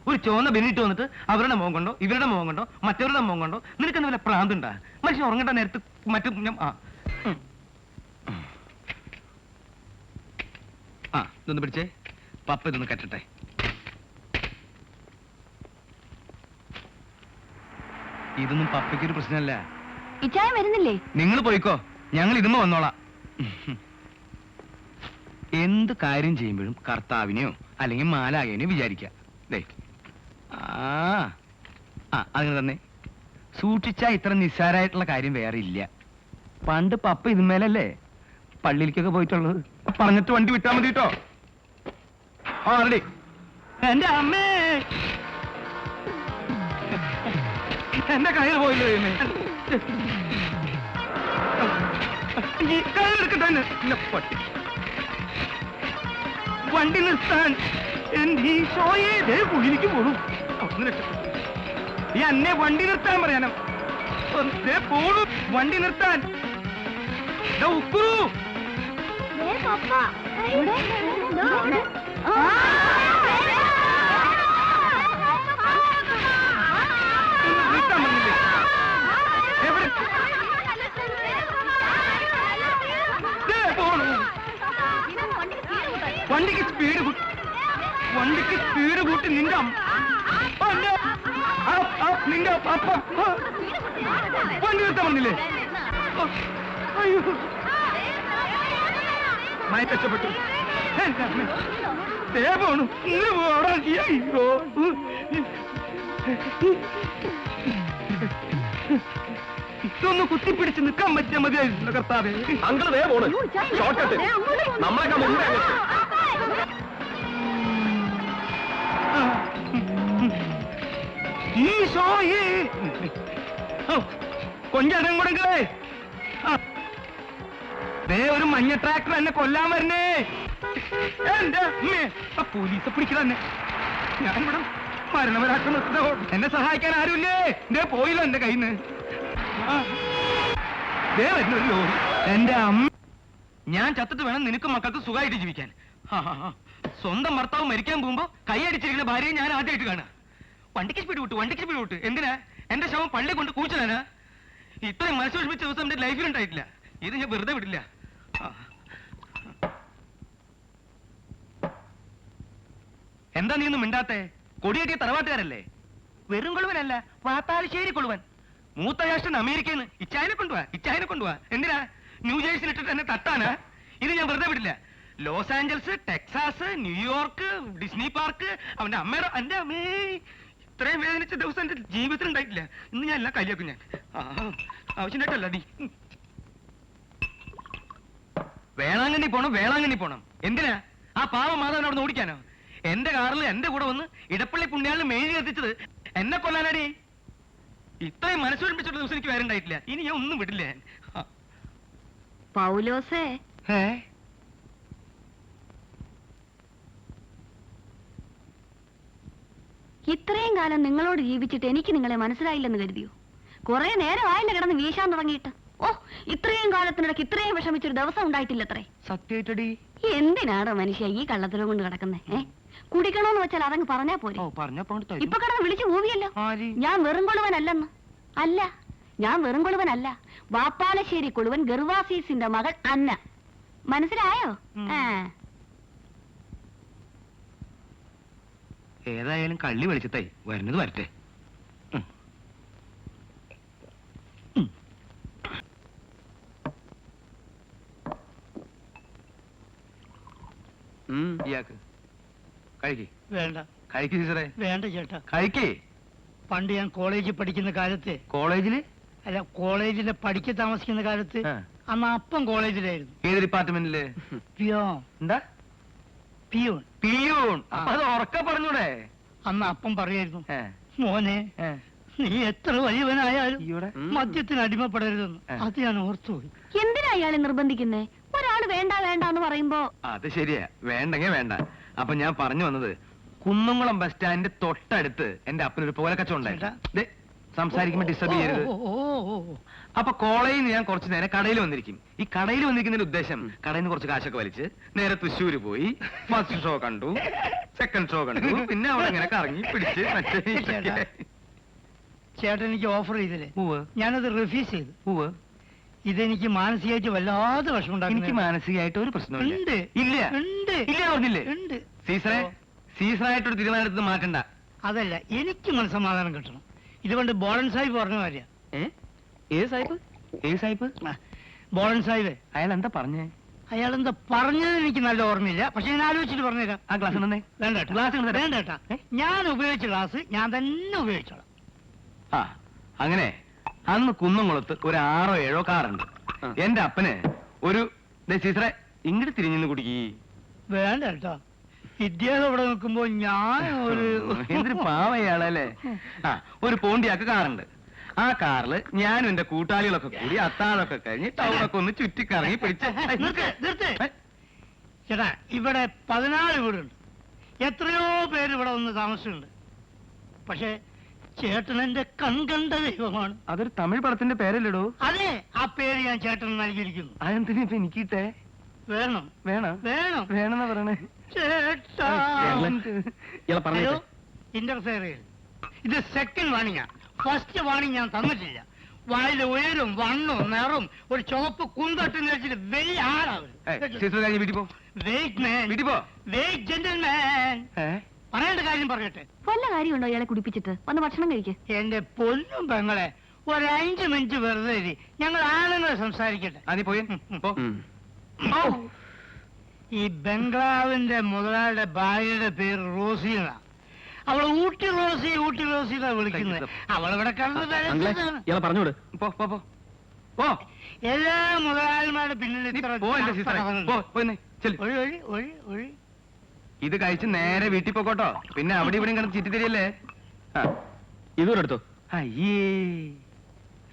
ഒരു ചുവന്ന ബെന്നിട്ട് വന്നിട്ട് അവരുടെ മുഖം കൊണ്ടോ ഇവരുടെ മുഖം കൊണ്ടോ മറ്റവരുടെ മുഖം കൊണ്ടോ നിനക്ക് വല്ല പ്രാന്തുണ്ടാ? മനുഷ്യൻ ഉറങ്ങേണ്ട നേരത്ത് മറ്റു ആ ഇതൊന്ന് പിടിച്ചേ. പപ്പ ഇതൊന്ന് കെട്ടട്ടെ. ഇതൊന്നും പപ്പയ്ക്കൊരു പ്രശ്നമല്ല. ഇച്ചായം വരുന്നില്ലേ? നിങ്ങൾ പോയിക്കോ, ഞങ്ങൾ ഇതുമ്പോ വന്നോളാം. എന്ത് കാര്യം ചെയ്യുമ്പോഴും കർത്താവിനെയോ അല്ലെങ്കിൽ മാലാകേനെയോ വിചാരിക്കാം. ദേ, അങ്ങനെ തന്നെ സൂക്ഷിച്ചാ ഇത്ര നിസ്സാരായിട്ടുള്ള കാര്യം വേറെ ഇല്ല. പണ്ട് പപ്പ ഇതുമേലല്ലേ പള്ളിയിലേക്കൊക്കെ പോയിട്ടുള്ളത്. പറഞ്ഞിട്ട് വണ്ടി വിട്ടാ മതി കേട്ടോ. ആ റെഡി. എന്റെ അമ്മേ, എന്റെ കയ്യിൽ പോയില്ലോ. വണ്ടി നിർത്താൻ കുഴിയിലേക്ക് പോണു. ഈ അന്നെ വണ്ടി നിർത്താൻ പറയാനും പോണു. വണ്ടി നിർത്താൻ. ഉപ്പുറു പപ്പ നിർത്താൻ പറഞ്ഞില്ലേ? എവിടെ പോണു? വണ്ടിക്ക് സ്പീഡ് കൂട്ടി നിന്റെ നിന്റെ അപ്പ വണ്ടി നിർത്താൻ പറഞ്ഞില്ലേ? അയ്യോ, മയക്കപ്പെട്ടു. പോണു. ഇങ്ങനെ പോടാ. അയ്യോ, ഇതൊന്ന് കുത്തിപ്പിടിച്ച് നിൽക്കാൻ പറ്റിയാൽ മതിയായിരുന്നു കർത്താവേ. അങ്കിൾ വേ പോണ്. Short cut. നമ്മളൊക്കെ മുമ്പേ ഈ ഷോയേ കൊഞ്ചടം കൊടുക്കേ. ഒരു മഞ്ഞ ട്രാക്ടർ എന്നെ കൊല്ലാൻ വരണേ. എന്റെ അമ്മേ, ആ പോലീസ് പിടിക്കലെന്നെ. ഞാനിവിടെ മരണവരാക്കം നിർത്തോ. എന്നെ സഹായിക്കാൻ ആരുമില്ലേ? എന്റെ പോയില്ല എന്റെ കയ്യിന്ന്. ഒരു ലോറി. എന്റെ അമ്മ, ഞാൻ ചത്തിട്ട് വേണം നിനക്കും മക്കൾക്ക് സുഖമായിട്ട് ജീവിക്കാൻ. സ്വന്തം ഭർത്താവ് മരിക്കാൻ പോകുമ്പോ കൈയടിച്ചിരിക്കുന്ന ഭാര്യയെ ഞാൻ ആദ്യമായിട്ട് കാണാം. വണ്ടിക്ക് സ്പീഡ് വിട്ടു. എന്തിനാ? എന്റെ ശവം പള്ളി കൊണ്ട് കൂച്ചതാനാ? ഇത്രയും മനസ്സ് വിഷമിച്ച ദിവസം എന്റെ ലൈഫിൽ ഉണ്ടായിട്ടില്ല. ഇത് ഞാൻ വെറുതെ വിടില്ല. എന്താ നീ ഒന്നും മിണ്ടാത്തെ? കൊടിയേറ്റിയ തറവാട്ടുകാരല്ലേ? വെറും കൊളുവനല്ല, വാത്താലശ്ശേരി കൊളുവൻ. മൂത്ത ജ്യേഷ്ഠൻ അമേരിക്കയിൽ നിന്ന് ഇച്ചായനെ കൊണ്ടുപോവാ. എന്തിനാ? ന്യൂജേഴ്സിൽ ഇട്ടിട്ട് എന്നെ തട്ടാനാ? ഇത് ഞാൻ വെറുതെ വിടില്ല. Los Angeles, Texas, New York, Disney park, അവന്റെ അമ്മയുടെ എന്റെ അമ്മേ, ഇത്രയും വേദനിച്ച ദിവസം എന്റെ ജീവിതത്തിൽ ഉണ്ടായിട്ടില്ല. ഇന്ന് ഞാൻ എല്ലാം കയ്യാക്കും. ഞാൻ ആവശ്യമായിട്ടല്ല നീ. വേളാങ്കണ്ണി പോണം. എന്തിനാ? ആ പാവ മാധവൻ അവിടെ ഓടിക്കാനോ? എന്റെ കാറിൽ എന്റെ കൂടെ വന്ന് ഇടപ്പള്ളി പുണ്യാളിന് മെഴുകി എത്തിച്ചത് എന്നെ കൊല്ലാനാടി. ഇത്രയും മനസ്സൊഴിപ്പിച്ചിട്ട് ദിവസം എനിക്ക് വേറുണ്ടായിട്ടില്ല. ഇനി ഞാൻ ഒന്നും വിടില്ല. പൗലോസേ, ഇത്രയും കാലം നിങ്ങളോട് ജീവിച്ചിട്ട് എനിക്ക് നിങ്ങളെ മനസ്സിലായില്ലെന്ന് കരുതിയോ? കുറെ നേരം ആയില്ല കിടന്ന് വീശാൻ തുടങ്ങിയിട്ട്. ഓ, ഇത്രയും കാലത്തിനിടയ്ക്ക് ഇത്രയും വിഷമിച്ചൊരു ദിവസം ഉണ്ടായിട്ടില്ലത്രേ. സത്യായിട്ടടി. എന്തിനാടോ മനുഷ്യ ഈ കള്ളത്തിലും കൊണ്ട് കിടക്കുന്നേ? കുടിക്കണോന്ന് വെച്ചാൽ അതങ്ങ് പറഞ്ഞാ പോരെ. ഇപ്പൊ കിടന്ന് വിളിച്ചു പോവിയല്ലോ. ഞാൻ വെറും കൊളുവനല്ലെന്ന്. അല്ല, ഞാൻ വെറും കൊളുവനല്ല. വാപ്പാലശ്ശേരി കൊളുവൻ ഗർവാസീസിന്റെ മകൾ അന്ന. മനസ്സിലായോ? ഏതായാലും കള്ളി വെളിച്ചത്തായി. വരുന്നത് വരട്ടെ. ഇയാൾക്ക് വേണ്ട. ടീച്ചറെ വേണ്ട ചേട്ടാ. കഴിക്കേ. പണ്ട് ഞാൻ കോളേജിൽ പഠിക്കുന്ന കാലത്ത്, കോളേജില് അല്ല കോളേജിലെ പഠിക്കാൻ താമസിക്കുന്ന കാലത്ത്, അന്ന് അപ്പം കോളേജിലായിരുന്നു. ഏത് ഡിപ്പാർട്ട്മെന്റില്? എന്താ? പിയൂൺ. അപ്പൊ അത് ഉറക്കെ പറഞ്ഞൂടെ? അന്ന് അപ്പം പറയായിരുന്നു, മോനെ നീ എത്ര വലിയവനായാലും മദ്യത്തിന് അടിമപ്പെടരുതെന്ന്. അത് ഞാൻ ഓർത്തുപോയി. എന്തിനാ അയാളെ നിർബന്ധിക്കുന്നേ? ഒരാള് വേണ്ട എന്ന് പറയുമ്പോ. അത് ശരിയാ, വേണ്ടെങ്കിൽ വേണ്ട. അപ്പൊ ഞാൻ പറഞ്ഞു വന്നത്, കുന്നംകുളം ബസ് സ്റ്റാൻഡിന്റെ തൊട്ടടുത്ത് എന്റെ അപ്പനൊരു പോലക്കച്ചവടം ഉണ്ടായിരുന്നു. സംസാരിക്കുമ്പോ ഡിസ്റ്റർബ് ചെയ്യരുത്. അപ്പൊ കോളേജിൽ നിന്ന് ഞാൻ കുറച്ചു നേരം കടയിൽ വന്നിരിക്കും. ഈ കടയിൽ വന്നിരിക്കുന്നതിന്റെ ഉദ്ദേശം, കടയിൽ നിന്ന് കുറച്ച് കാശൊക്കെ വലിച്ച് നേരെ തൃശ്ശൂര് പോയി ഫസ്റ്റ് ഷോ കണ്ടു, സെക്കൻഡ് ഷോ കണ്ടു, പിന്നെ അവിടെ ഇങ്ങനെ കറങ്ങി പിടിച്ച് മറ്റേ. ചേട്ടൻ എനിക്ക് ഓഫർ ചെയ്തില്ലേ, ഞാനത് റിഫ്യൂസ് ചെയ്തു. ഇതെനിക്ക് മാനസികമായിട്ട് വല്ലാതെ വിഷമമുണ്ടാകും. എനിക്ക് മാനസികമായിട്ട് ഒരു പ്രശ്നമില്ല. സീസറായിട്ടൊരു തീരുമാനത്തിൽ മാറ്റണ്ട. അതല്ല, എനിക്ക് മനസ്സമാധാനം കിട്ടണം. ഇതുകൊണ്ട് ബോളൻ സാഹിബ് പറഞ്ഞ കാര്യ. ബോളൻ സാഹിബ് അയാൾ എന്താ പറഞ്ഞേ? അയാൾ എന്താ പറഞ്ഞത് എനിക്ക് നല്ല ഓർമ്മയില്ല. പക്ഷെ ഞാൻ ആലോചിച്ചിട്ട് പറഞ്ഞുതരാം. ആ ഗ്ലാസ് വേണ്ടേട്ടാ, ഞാൻ ഉപയോഗിച്ച ഗ്ലാസ് ഞാൻ തന്നെ ഉപയോഗിച്ചോളാം. ആ അങ്ങനെ അന്ന് കുന്നംകുളത്ത് ഒരു 6 or 7 കാറുണ്ട്. എന്റെ അപ്പന് ഒരു സീസറെ ഇങ്ങോട്ട് തിരിഞ്ഞു കുടിക്കി. വേണ്ട കേട്ടോ, ഇദ്ദേഹം ഇവിടെ നിൽക്കുമ്പോ ഞാൻ എന്തൊരു പാവയാളല്ലേ. ആ ഒരു പോണ്ടിയാക്ക് കാറുണ്ട്. ആ കാറില് ഞാനും എന്റെ കൂട്ടാളികളൊക്കെ കൂടി അത്താഴമൊക്കെ കഴിഞ്ഞ് ടൗണൊക്കെ ഒന്ന് ചുറ്റിക്കറങ്ങി പിടിച്ച്. ചേട്ടാ, ഇവിടെ 14 വീടുണ്ട്. എത്രയോ പേര് ഇവിടെ വന്ന് താമസിച്ചുണ്ട്. പക്ഷെ ചേട്ടൻ എന്റെ കൺകണ്ട ദൈവമാണ്. അതൊരു തമിഴ് പടത്തിന്റെ പേരല്ലടോ? അതെ, ആ പേര് ഞാൻ ചേട്ടൻ നൽകിയിരിക്കുന്നു. അതെന്തിനാ ഇപ്പൊ എനിക്കിട്ടെ? വേണം വേണം വേണം വേണമെന്നാ പറയണേ. ചേട്ടാ, ഇന്റർഫെയർ ചെയ്ത്. ഇത് സെക്കൻഡ് വാണിംഗാ. ഫസ്റ്റ് വാണിംഗ് ഞാൻ തന്നിട്ടില്ല. വായിലെ ഉയരും വണ്ണും നിറവും ഒരു ചുവപ്പ് കുന്തട്ട് വെച്ചിട്ട് വലിയ ആളാവും. പറയേണ്ട കാര്യം പറയട്ടെ. വല്ല കാര്യമുണ്ടോ ഇയാളെ കുടിപ്പിച്ചിട്ട്? വന്ന് ഭക്ഷണം കഴിക്ക്. എന്റെ പൊന്നും പെങ്ങളെ, ഒരു 5 മിനിറ്റ് വെറുതെ ഇരി. ഞങ്ങൾ ആണുങ്ങൾ സംസാരിക്കട്ടെ. ഈ ബംഗ്ലാവിന്റെ മുതലാളിയുടെ ഭാര്യയുടെ പേര് റോസി എന്നാ. അവള് ഊട്ടി റോസി എന്നാ വിളിക്കുന്നത്. അവളിവിടെ പറഞ്ഞോട്. എല്ലാ മുതലാളിമാരുടെ പിന്നിൽ ഇത്ര ഒഴി. ഇത് കഴിച്ച് നേരെ വീട്ടിൽ പോക്കോട്ടോ. പിന്നെ അവിടെ ഇവിടെ കിടന്ന് ചുറ്റി തരിയല്ലേ. ഇതുകൂടെ എടുത്തോ. അയ്യേ,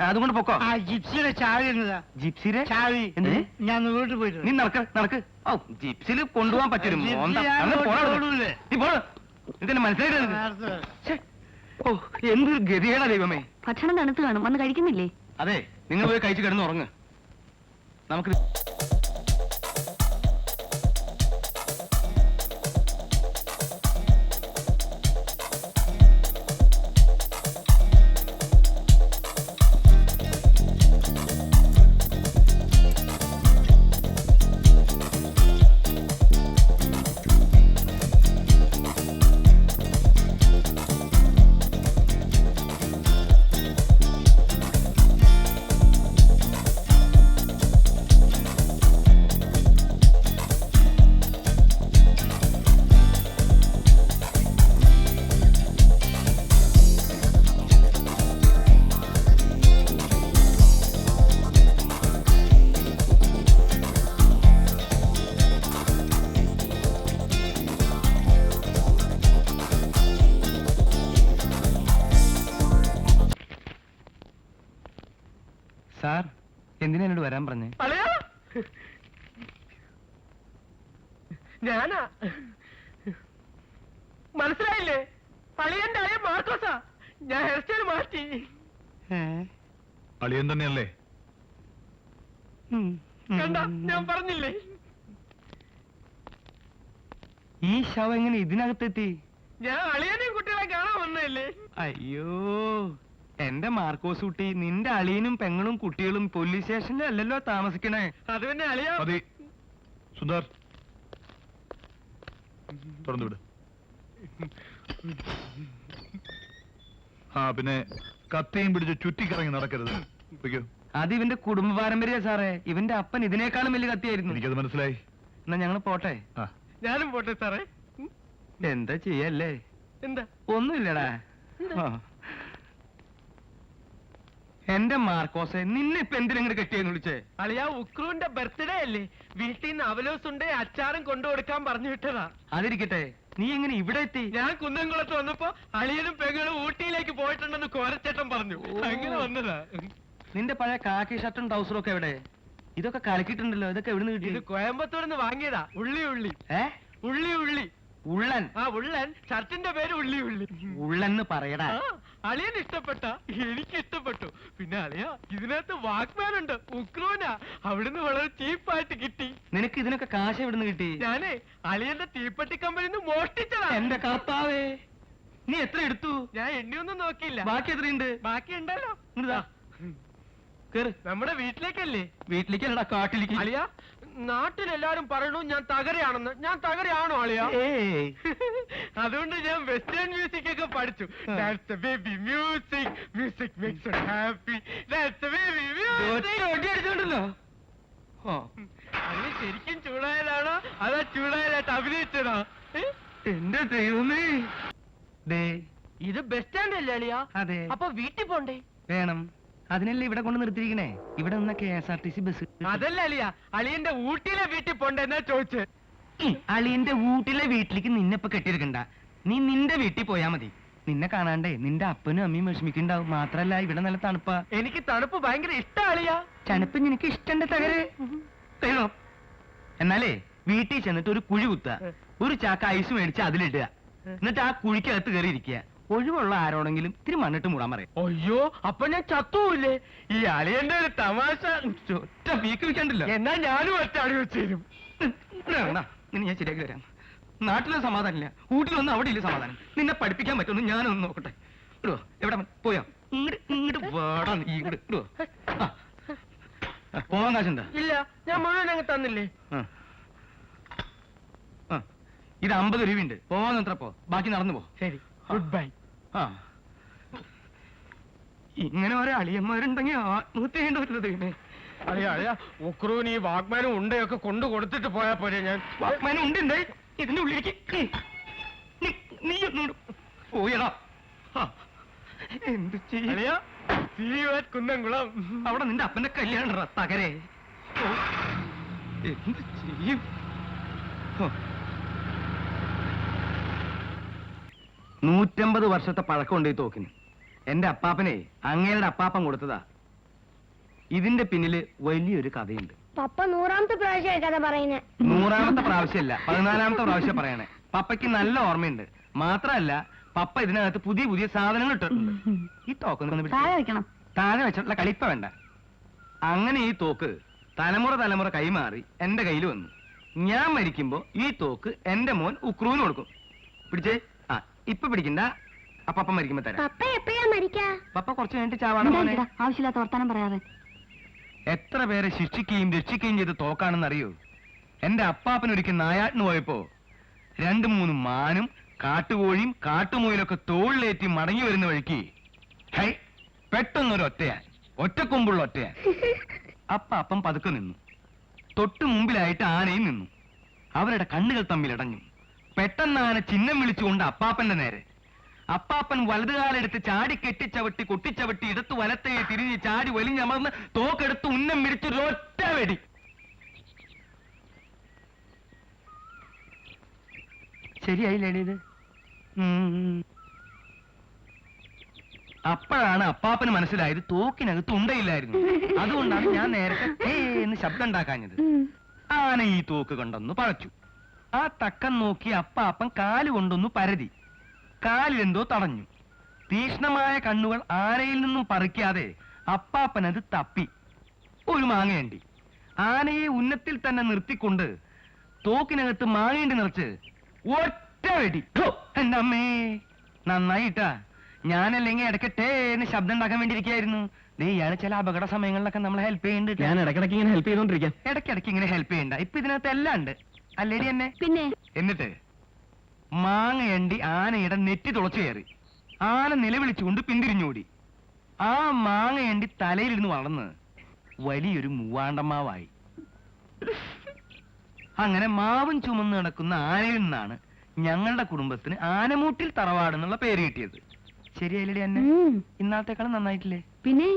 അതുകൊണ്ട് പൊക്കോ. ആ ജിപ്സിയുടെ ചാവി എന്നതാ ജിപ്സിരെ ചാവി എന്ത്? ഞാൻ ഒന്ന് വീട്ടിൽ പോയിട്ട് നീ നടക്ക്. ഓ ജിപ്സിൽ കൊണ്ടുപോകാൻ പറ്റും. ജിപ്സി ഞാൻ ഓടൂലേ. ഇതിന് മനസ്സിലായിട്ട് നേരത്തെ ഓ എന്തൊരു ഗതികേടാ ദൈവമേ. ഭക്ഷണം തണുത്ത് കാണും, വന്ന് കഴിക്കുന്നില്ലേ? അതെ, നിങ്ങൾ പോയി കഴിച്ച് കിടന്ന് ഉറങ്ങ്. നമുക്ക് സാർ എന്തിനാ എന്നോട് വരാൻ പറഞ്ഞേ? ഞാനാ മനസ്സിലായില്ലേ? അളിയന്റെ അളിയൻ മാർക്കോസാ. ഞാൻ ഹെയർ സ്റ്റൈൽ മാറ്റി. അളിയൻ തന്നെയല്ലേ? കണ്ട, ഞാൻ പറഞ്ഞില്ലേ? ഈ ശവം എങ്ങനെ ഇതിനകത്തെത്തി? ഞാൻ അളിയനെയും കുട്ടികളെ കാണാൻ വന്നതല്ലേ. അയ്യോ എന്റെ മാർക്കോസ് കുട്ടി, നിന്റെ അളിയനും പെങ്ങളും കുട്ടികളും പോലീസ് സ്റ്റേഷനിലല്ലല്ലോ താമസിക്കണേ. അത് പിന്നെ അളിയാ. മതി സുന്ദർ, തുറന്നു വിട്. ആ പിന്നെ കത്തിയും പിടിച്ച് ചുറ്റിക്കറങ്ങി നടക്കരുത്. വെക്കൂ. അത് ഇവന്റെ കുടുംബ പാരമ്പര്യ സാറേ. ഇവന്റെ അപ്പൻ ഇതിനേക്കാളും വലിയ കത്തിയായിരുന്നു. എനിക്കത് മനസ്സിലായി. എന്നാ ഞങ്ങള് പോട്ടെ. ആ ഞാനും പോട്ടെ സാറേ. എന്താ ചെയ്യല്ലേ? എന്താ? ഒന്നുമില്ലടാ. ആ. എന്റെ മാർക്കോസെ, നിന്നെ ഇപ്പൊ എന്തിനെങ്ങനെ കെട്ടിയെന്ന് വിളിച്ചേ? അളിയാ, ഉക്രുവിന്റെ ബർത്ത്ഡേ അല്ലേ, വീട്ടിൽ നിന്ന് അവലോസുണ്ട് അച്ചാറും കൊണ്ടുകൊടുക്കാൻ പറഞ്ഞു വിട്ടതാ. അതിരിക്കട്ടെ, നീ എങ്ങനെ ഇവിടെ എത്തി? ഞാൻ കുന്നംകുളത്ത് വന്നപ്പോ അളിയനും പെങ്ങളും ഊട്ടിയിലേക്ക് പോയിട്ടുണ്ടെന്ന് കോരച്ചേട്ടൻ പറഞ്ഞു. അങ്ങനെ വന്നതാ. നിന്റെ പഴയ കാക്കി ഷർട്ടും ട്രൗസറും ഒക്കെ എവിടെ? ഇതൊക്കെ കലക്കിയിട്ടുണ്ടല്ലോ. ഇതൊക്കെ എവിടുന്ന് ഇത് കിട്ടി? കോയമ്പത്തൂരിന്ന് വാങ്ങിയതാ. ഉള്ളി ഉള്ളൻ. ആ ഉള്ളൻ. ഷർട്ടിന്റെ പേര് ഉള്ളി. ഉള്ളെന്ന് പറയടാ. ആ, അളിയൻ ഇഷ്ടപ്പെട്ട, എനിക്ക് ഇഷ്ടപ്പെട്ടു. പിന്നെ അളിയ, ഇതിനകത്ത് വാക്മാൻ ഉണ്ട്, ഉക്രൂന. അവിടുന്ന് വളരെ ചീപ്പായിട്ട് കിട്ടി. നിനക്ക് ഇതിനൊക്കെ കാശ് എവിടുന്ന് കിട്ടി? ഞാനേ അളിയന്റെ തീപ്പെട്ടി കമ്പനിന്ന് മോഷ്ടിച്ചതാ. എന്റെ കർത്താവേ, നീ എത്ര എടുത്തു? ഞാൻ എണ്ണിയൊന്നും നോക്കിയില്ല. ബാക്കി എത്രയുണ്ട്? ബാക്കി ഉണ്ടല്ലോ. ഇങ്ങട് താ. കേറ്. നമ്മുടെ വീട്ടിലേക്കല്ലേ? വീട്ടിലേക്കല്ലടാ, കാട്ടിലേക്ക്. അളിയ, നാട്ടിലെല്ലാരും പറയണു ഞാൻ തകരയാണെന്ന്. ഞാൻ തകരയാണോ അളിയ? ഏയ്. അതുകൊണ്ട് ഞാൻ വെസ്റ്റേൺ മ്യൂസിക് ഒക്കെ പഠിച്ചു. That's the baby music. Music makes us happy. That's the baby ഒറ്റ music. ഒടി അടിച്ചോണ്ടല്ലോ. ഓ, അളി ശരിക്കും ചൂടായതാണോ അതാ ചൂടായതായിട്ട് അഭിനയിച്ചതാ? എന്റെ ദൈവമേ. ദേ, ഇത് ബസ് സ്റ്റാൻഡ് അല്ലേ അളിയ? അതെ. അപ്പൊ വീട്ടിൽ പോണ്ടേ? വേണം. അതിനല്ലേ ഇവിടെ കൊണ്ട് നിർത്തിയിരിക്കണേ. ഇവിടെ നിന്ന KSRTC ബസ്. അതല്ല അളിയ, അളിയന്റെ ഊട്ടിയിലെ വീട്ടിൽ പോണ്ടേ എന്നാ ചോദിച്ചേ. അളിയന്റെ വീട്ടിലെ വീട്ടിലേക്ക് നിന്നെ ഇപ്പൊ കെട്ടിയെടുക്കണ്ട. നീ നിന്റെ വീട്ടിൽ പോയാ മതി. നിന്നെ കാണാണ്ടേ നിന്റെ അപ്പനും അമ്മയും വിഷമിക്കുണ്ടാവും. മാത്രല്ല ഇവിടെ നല്ല തണുപ്പാ. എനിക്ക് തണുപ്പ് ഭയങ്കര ഇഷ്ടാ അളിയ. തണുപ്പ് നിനക്ക് ഇഷ്ടണ്ട തകരെ. എന്നാലേ വീട്ടിൽ ചെന്നിട്ട് ഒരു കുഴി കുത്തുക. ഒരു ചാക്ക ഐസ് മേടിച്ച് അതിലിടുക. എന്നിട്ട് ആ കുഴിക്കകത്ത് കയറി ഇരിക്കുക. ഒഴിവുള്ള ആരോടെങ്കിലും ഇത്തിരി മണ്ണിട്ട് മൂടാൻ പറയും. അയ്യോ, അപ്പൊ ഞാൻ ചത്തൂല്ലേ? ഈ അളിയന്റെ ഒരു തമാശ. ഒറ്റ വീക്ക് വെക്കണ്ടല്ലോ. എന്നാ ഞാനും ഒറ്റ അടി വെച്ച് തരും. നിന്നെ ഞാൻ ശരിയാക്കി തരാം. നാട്ടിലും സമാധാനമില്ല, വീട്ടിലൊന്നും അവിടെ ഇല്ല സമാധാനം. നിന്നെ പഠിപ്പിക്കാൻ പറ്റുമെന്ന് ഞാനൊന്ന് നോക്കട്ടെ. ഇടുവോ? എവിടെ പോയോ? ഇങ്ങോട്ട് വേടാ നീ. ഇങ്ങോട്ട് ഇടുവോ? പോവാൻ കാശുണ്ടാ? ഇല്ല, ഞാൻ മുഴുവൻ അങ്ങ് തന്നില്ലേ. ഇത് 50 രൂപയുണ്ട്. പോവാൻ എത്ര പോ, ബാക്കി നടന്നു പോ. ശരി, ഗുഡ് ബൈ. ആ, ഇങ്ങനെ ഓരോ അളിയന്മാരുണ്ടെങ്കിൽ ആത്മഹത്യ ചെയ്യേണ്ടി വരുന്നത്. അളിയ അളിയ, ഉക്രൂന് ഈ വാഗ്മാനും ഉണ്ടയൊക്കെ കൊണ്ടു കൊടുത്തിട്ട് പോയാ പോരെ? ഞാൻ വാക്മാനം ഉണ്ട് ഇതിന്റെ ഉള്ളിലേക്ക്. നീ ഒന്നുകൂടെ പോയടാ. എന്ത് ചെയ്യും? അളിയ, see you at കുന്നംകുളം. അവിടെ നിന്റെ അപ്പന്റെ കല്യാണം തകരെ. എന്ത് ചെയ്യും? 150 വർഷത്തെ പഴക്കമുണ്ട് ഈ തോക്കിന്. എന്റെ അപ്പാപ്പനെ അങ്ങേരുടെ അപ്പാപ്പൻ കൊടുത്തതാ. ഇതിന്റെ പിന്നില് വലിയൊരു കഥയുണ്ട്. പപ്പ 100ാമത്തെ പ്രാവശ്യമായി കഥ പറയുന്നേ. 100ാമത്തെ പ്രാവശ്യമല്ല, 14ാമത്തെ പ്രാവശ്യം പറയണേ. പപ്പയ്ക്ക് നല്ല ഓർമ്മയുണ്ട്. മാത്രല്ല പപ്പ ഇതിനകത്ത് പുതിയ പുതിയ സാധനങ്ങൾ ഇട്ടിട്ടുണ്ട്. ഈ തോക്ക് താഴെ വെക്കണം. താഴെ വെച്ചിട്ടുള്ള കളിപ്പ വേണ്ട. അങ്ങനെ ഈ തോക്ക് തലമുറ കൈമാറി എന്റെ കയ്യിൽ വന്നു. ഞാൻ മരിക്കുമ്പോ ഈ തോക്ക് എന്റെ മോൻ ഉക്രൂന് കൊടുക്കും. പിടിച്ചേ. ആ ഇപ്പൊ പിടിക്കണ്ട, അപ്പ മരിക്കുമ്പോ തരാം. പപ്പ എപ്പോഴാ മരിക്കാ? പപ്പ കുറച്ച് കഴിഞ്ഞിട്ട് ചാവാണ് മോനെ. ആവശ്യമില്ലാത്ത വർത്താനം പറയാതെ. എത്ര പേരെ ശിക്ഷിക്കുകയും രക്ഷിക്കുകയും ചെയ്ത് തോക്കാണെന്ന് അറിയോ? എന്റെ അപ്പാപ്പൻ ഒരിക്കൽ നായാട്ടിന് പോയപ്പോ 2-3 മാനും കാട്ടുകോഴിയും കാട്ടുമുയിലൊക്കെ തോളിലേറ്റി മടങ്ങി വരുന്ന വഴിക്ക് ഹൈ പെട്ടെന്നൊരു ഒറ്റക്കൊമ്പുള്ള ഒറ്റയാൻ. അപ്പം പതുക്കെ നിന്നു. തൊട്ടു മുമ്പിലായിട്ട് ആനയും നിന്നു. അവരുടെ കണ്ണുകൾ തമ്മിലടഞ്ഞു. പെട്ടെന്ന് ആന ചിഹ്നം വിളിച്ചുകൊണ്ട് അപ്പാപ്പന്റെ നേരെ. അപ്പാപ്പൻ വലതുകാലെടുത്ത് ചാടി കെട്ടിച്ചവട്ടി കൊട്ടിച്ചവട്ടി ഇടത്ത് വലത്തേ തിരിഞ്ഞ് ചാടി വലിഞ്ഞമർന്ന് തോക്കെടുത്ത് ഉന്നം പിടിച്ചൊരൊറ്റ വെടി. ശരിയായില്ലേ ഇത്? അപ്പോഴാണ് അപ്പാപ്പന് മനസ്സിലായത് തോക്കിനകത്ത് ഉണ്ടയില്ലായിരുന്നു. അതുകൊണ്ടാണ് ഞാൻ നേരത്തെ എന്ന് ശബ്ദം ഉണ്ടാക്കാഞ്ഞത്. ആന ഈ തോക്ക് കൊണ്ടൊന്ന് പഴച്ചു. ആ തക്കം നോക്കി അപ്പാപ്പൻ കാല് കൊണ്ടൊന്ന് പരതി. കാലിലെന്തോ തടഞ്ഞു. തീക്ഷ്ണമായ കണ്ണുകൾ ആനയിൽ നിന്നും പറിക്കാതെ അപ്പാപ്പൻ അത് തപ്പി. ഒരു മാങ്ങയണ്ടി. ആനയെ ഉന്നത്തിൽ തന്നെ നിർത്തിക്കൊണ്ട് തോക്കിനകത്ത് മാങ്ങേണ്ടി നിറച്ച് ഒറ്റ വെടി. എന്റെ അമ്മേ, നന്നായിട്ടാ. ഞാനല്ലെങ്കിൽ ഇടയ്ക്ക് എന്ന് ശബ്ദം ഉണ്ടാക്കാൻ വേണ്ടിയിരിക്കായിരുന്നു. ഇയാള് ചില അപകട സമയങ്ങളിലൊക്കെ നമ്മളെ ഹെൽപ്പ് ചെയ്യുന്നുണ്ട്. ഞാൻ ഇടയ്ക്കിടയ്ക്ക് ഇങ്ങനെ ഹെൽപ്പ് ചെയ്തോണ്ടിരിക്കാം. ഇടയ്ക്കിടയ്ക്ക് ഇങ്ങനെ ഹെൽപ്പ് ചെയ്യണ്ട. ഇപ്പൊ ഇതിനകത്ത് എല്ലാം ഉണ്ട് അല്ലേടി എന്നെ? പിന്നെ എന്നിട്ട് മാങ്ങയണ്ടി ആനയുടെ നെറ്റി തുളച്ചു കയറി. ആന നിലവിളിച്ചുകൊണ്ട് പിന്തിരിഞ്ഞോടി. ആ മാങ്ങയണ്ടി തലയിലിരുന്ന് വളർന്ന് വലിയൊരു മൂവാണ്ടമാവായി. അങ്ങനെ മാവും ചുമന്ന് നടക്കുന്ന ആനയിൽ നിന്നാണ് ഞങ്ങളുടെ കുടുംബത്തിന് ആനമൂട്ടിൽ തറവാട് എന്നുള്ള പേര് കിട്ടിയത്. ശരിയല്ലേ എന്നെ? ഇന്നത്തേക്കാളും നന്നായിട്ടില്ലേ? പിന്നെ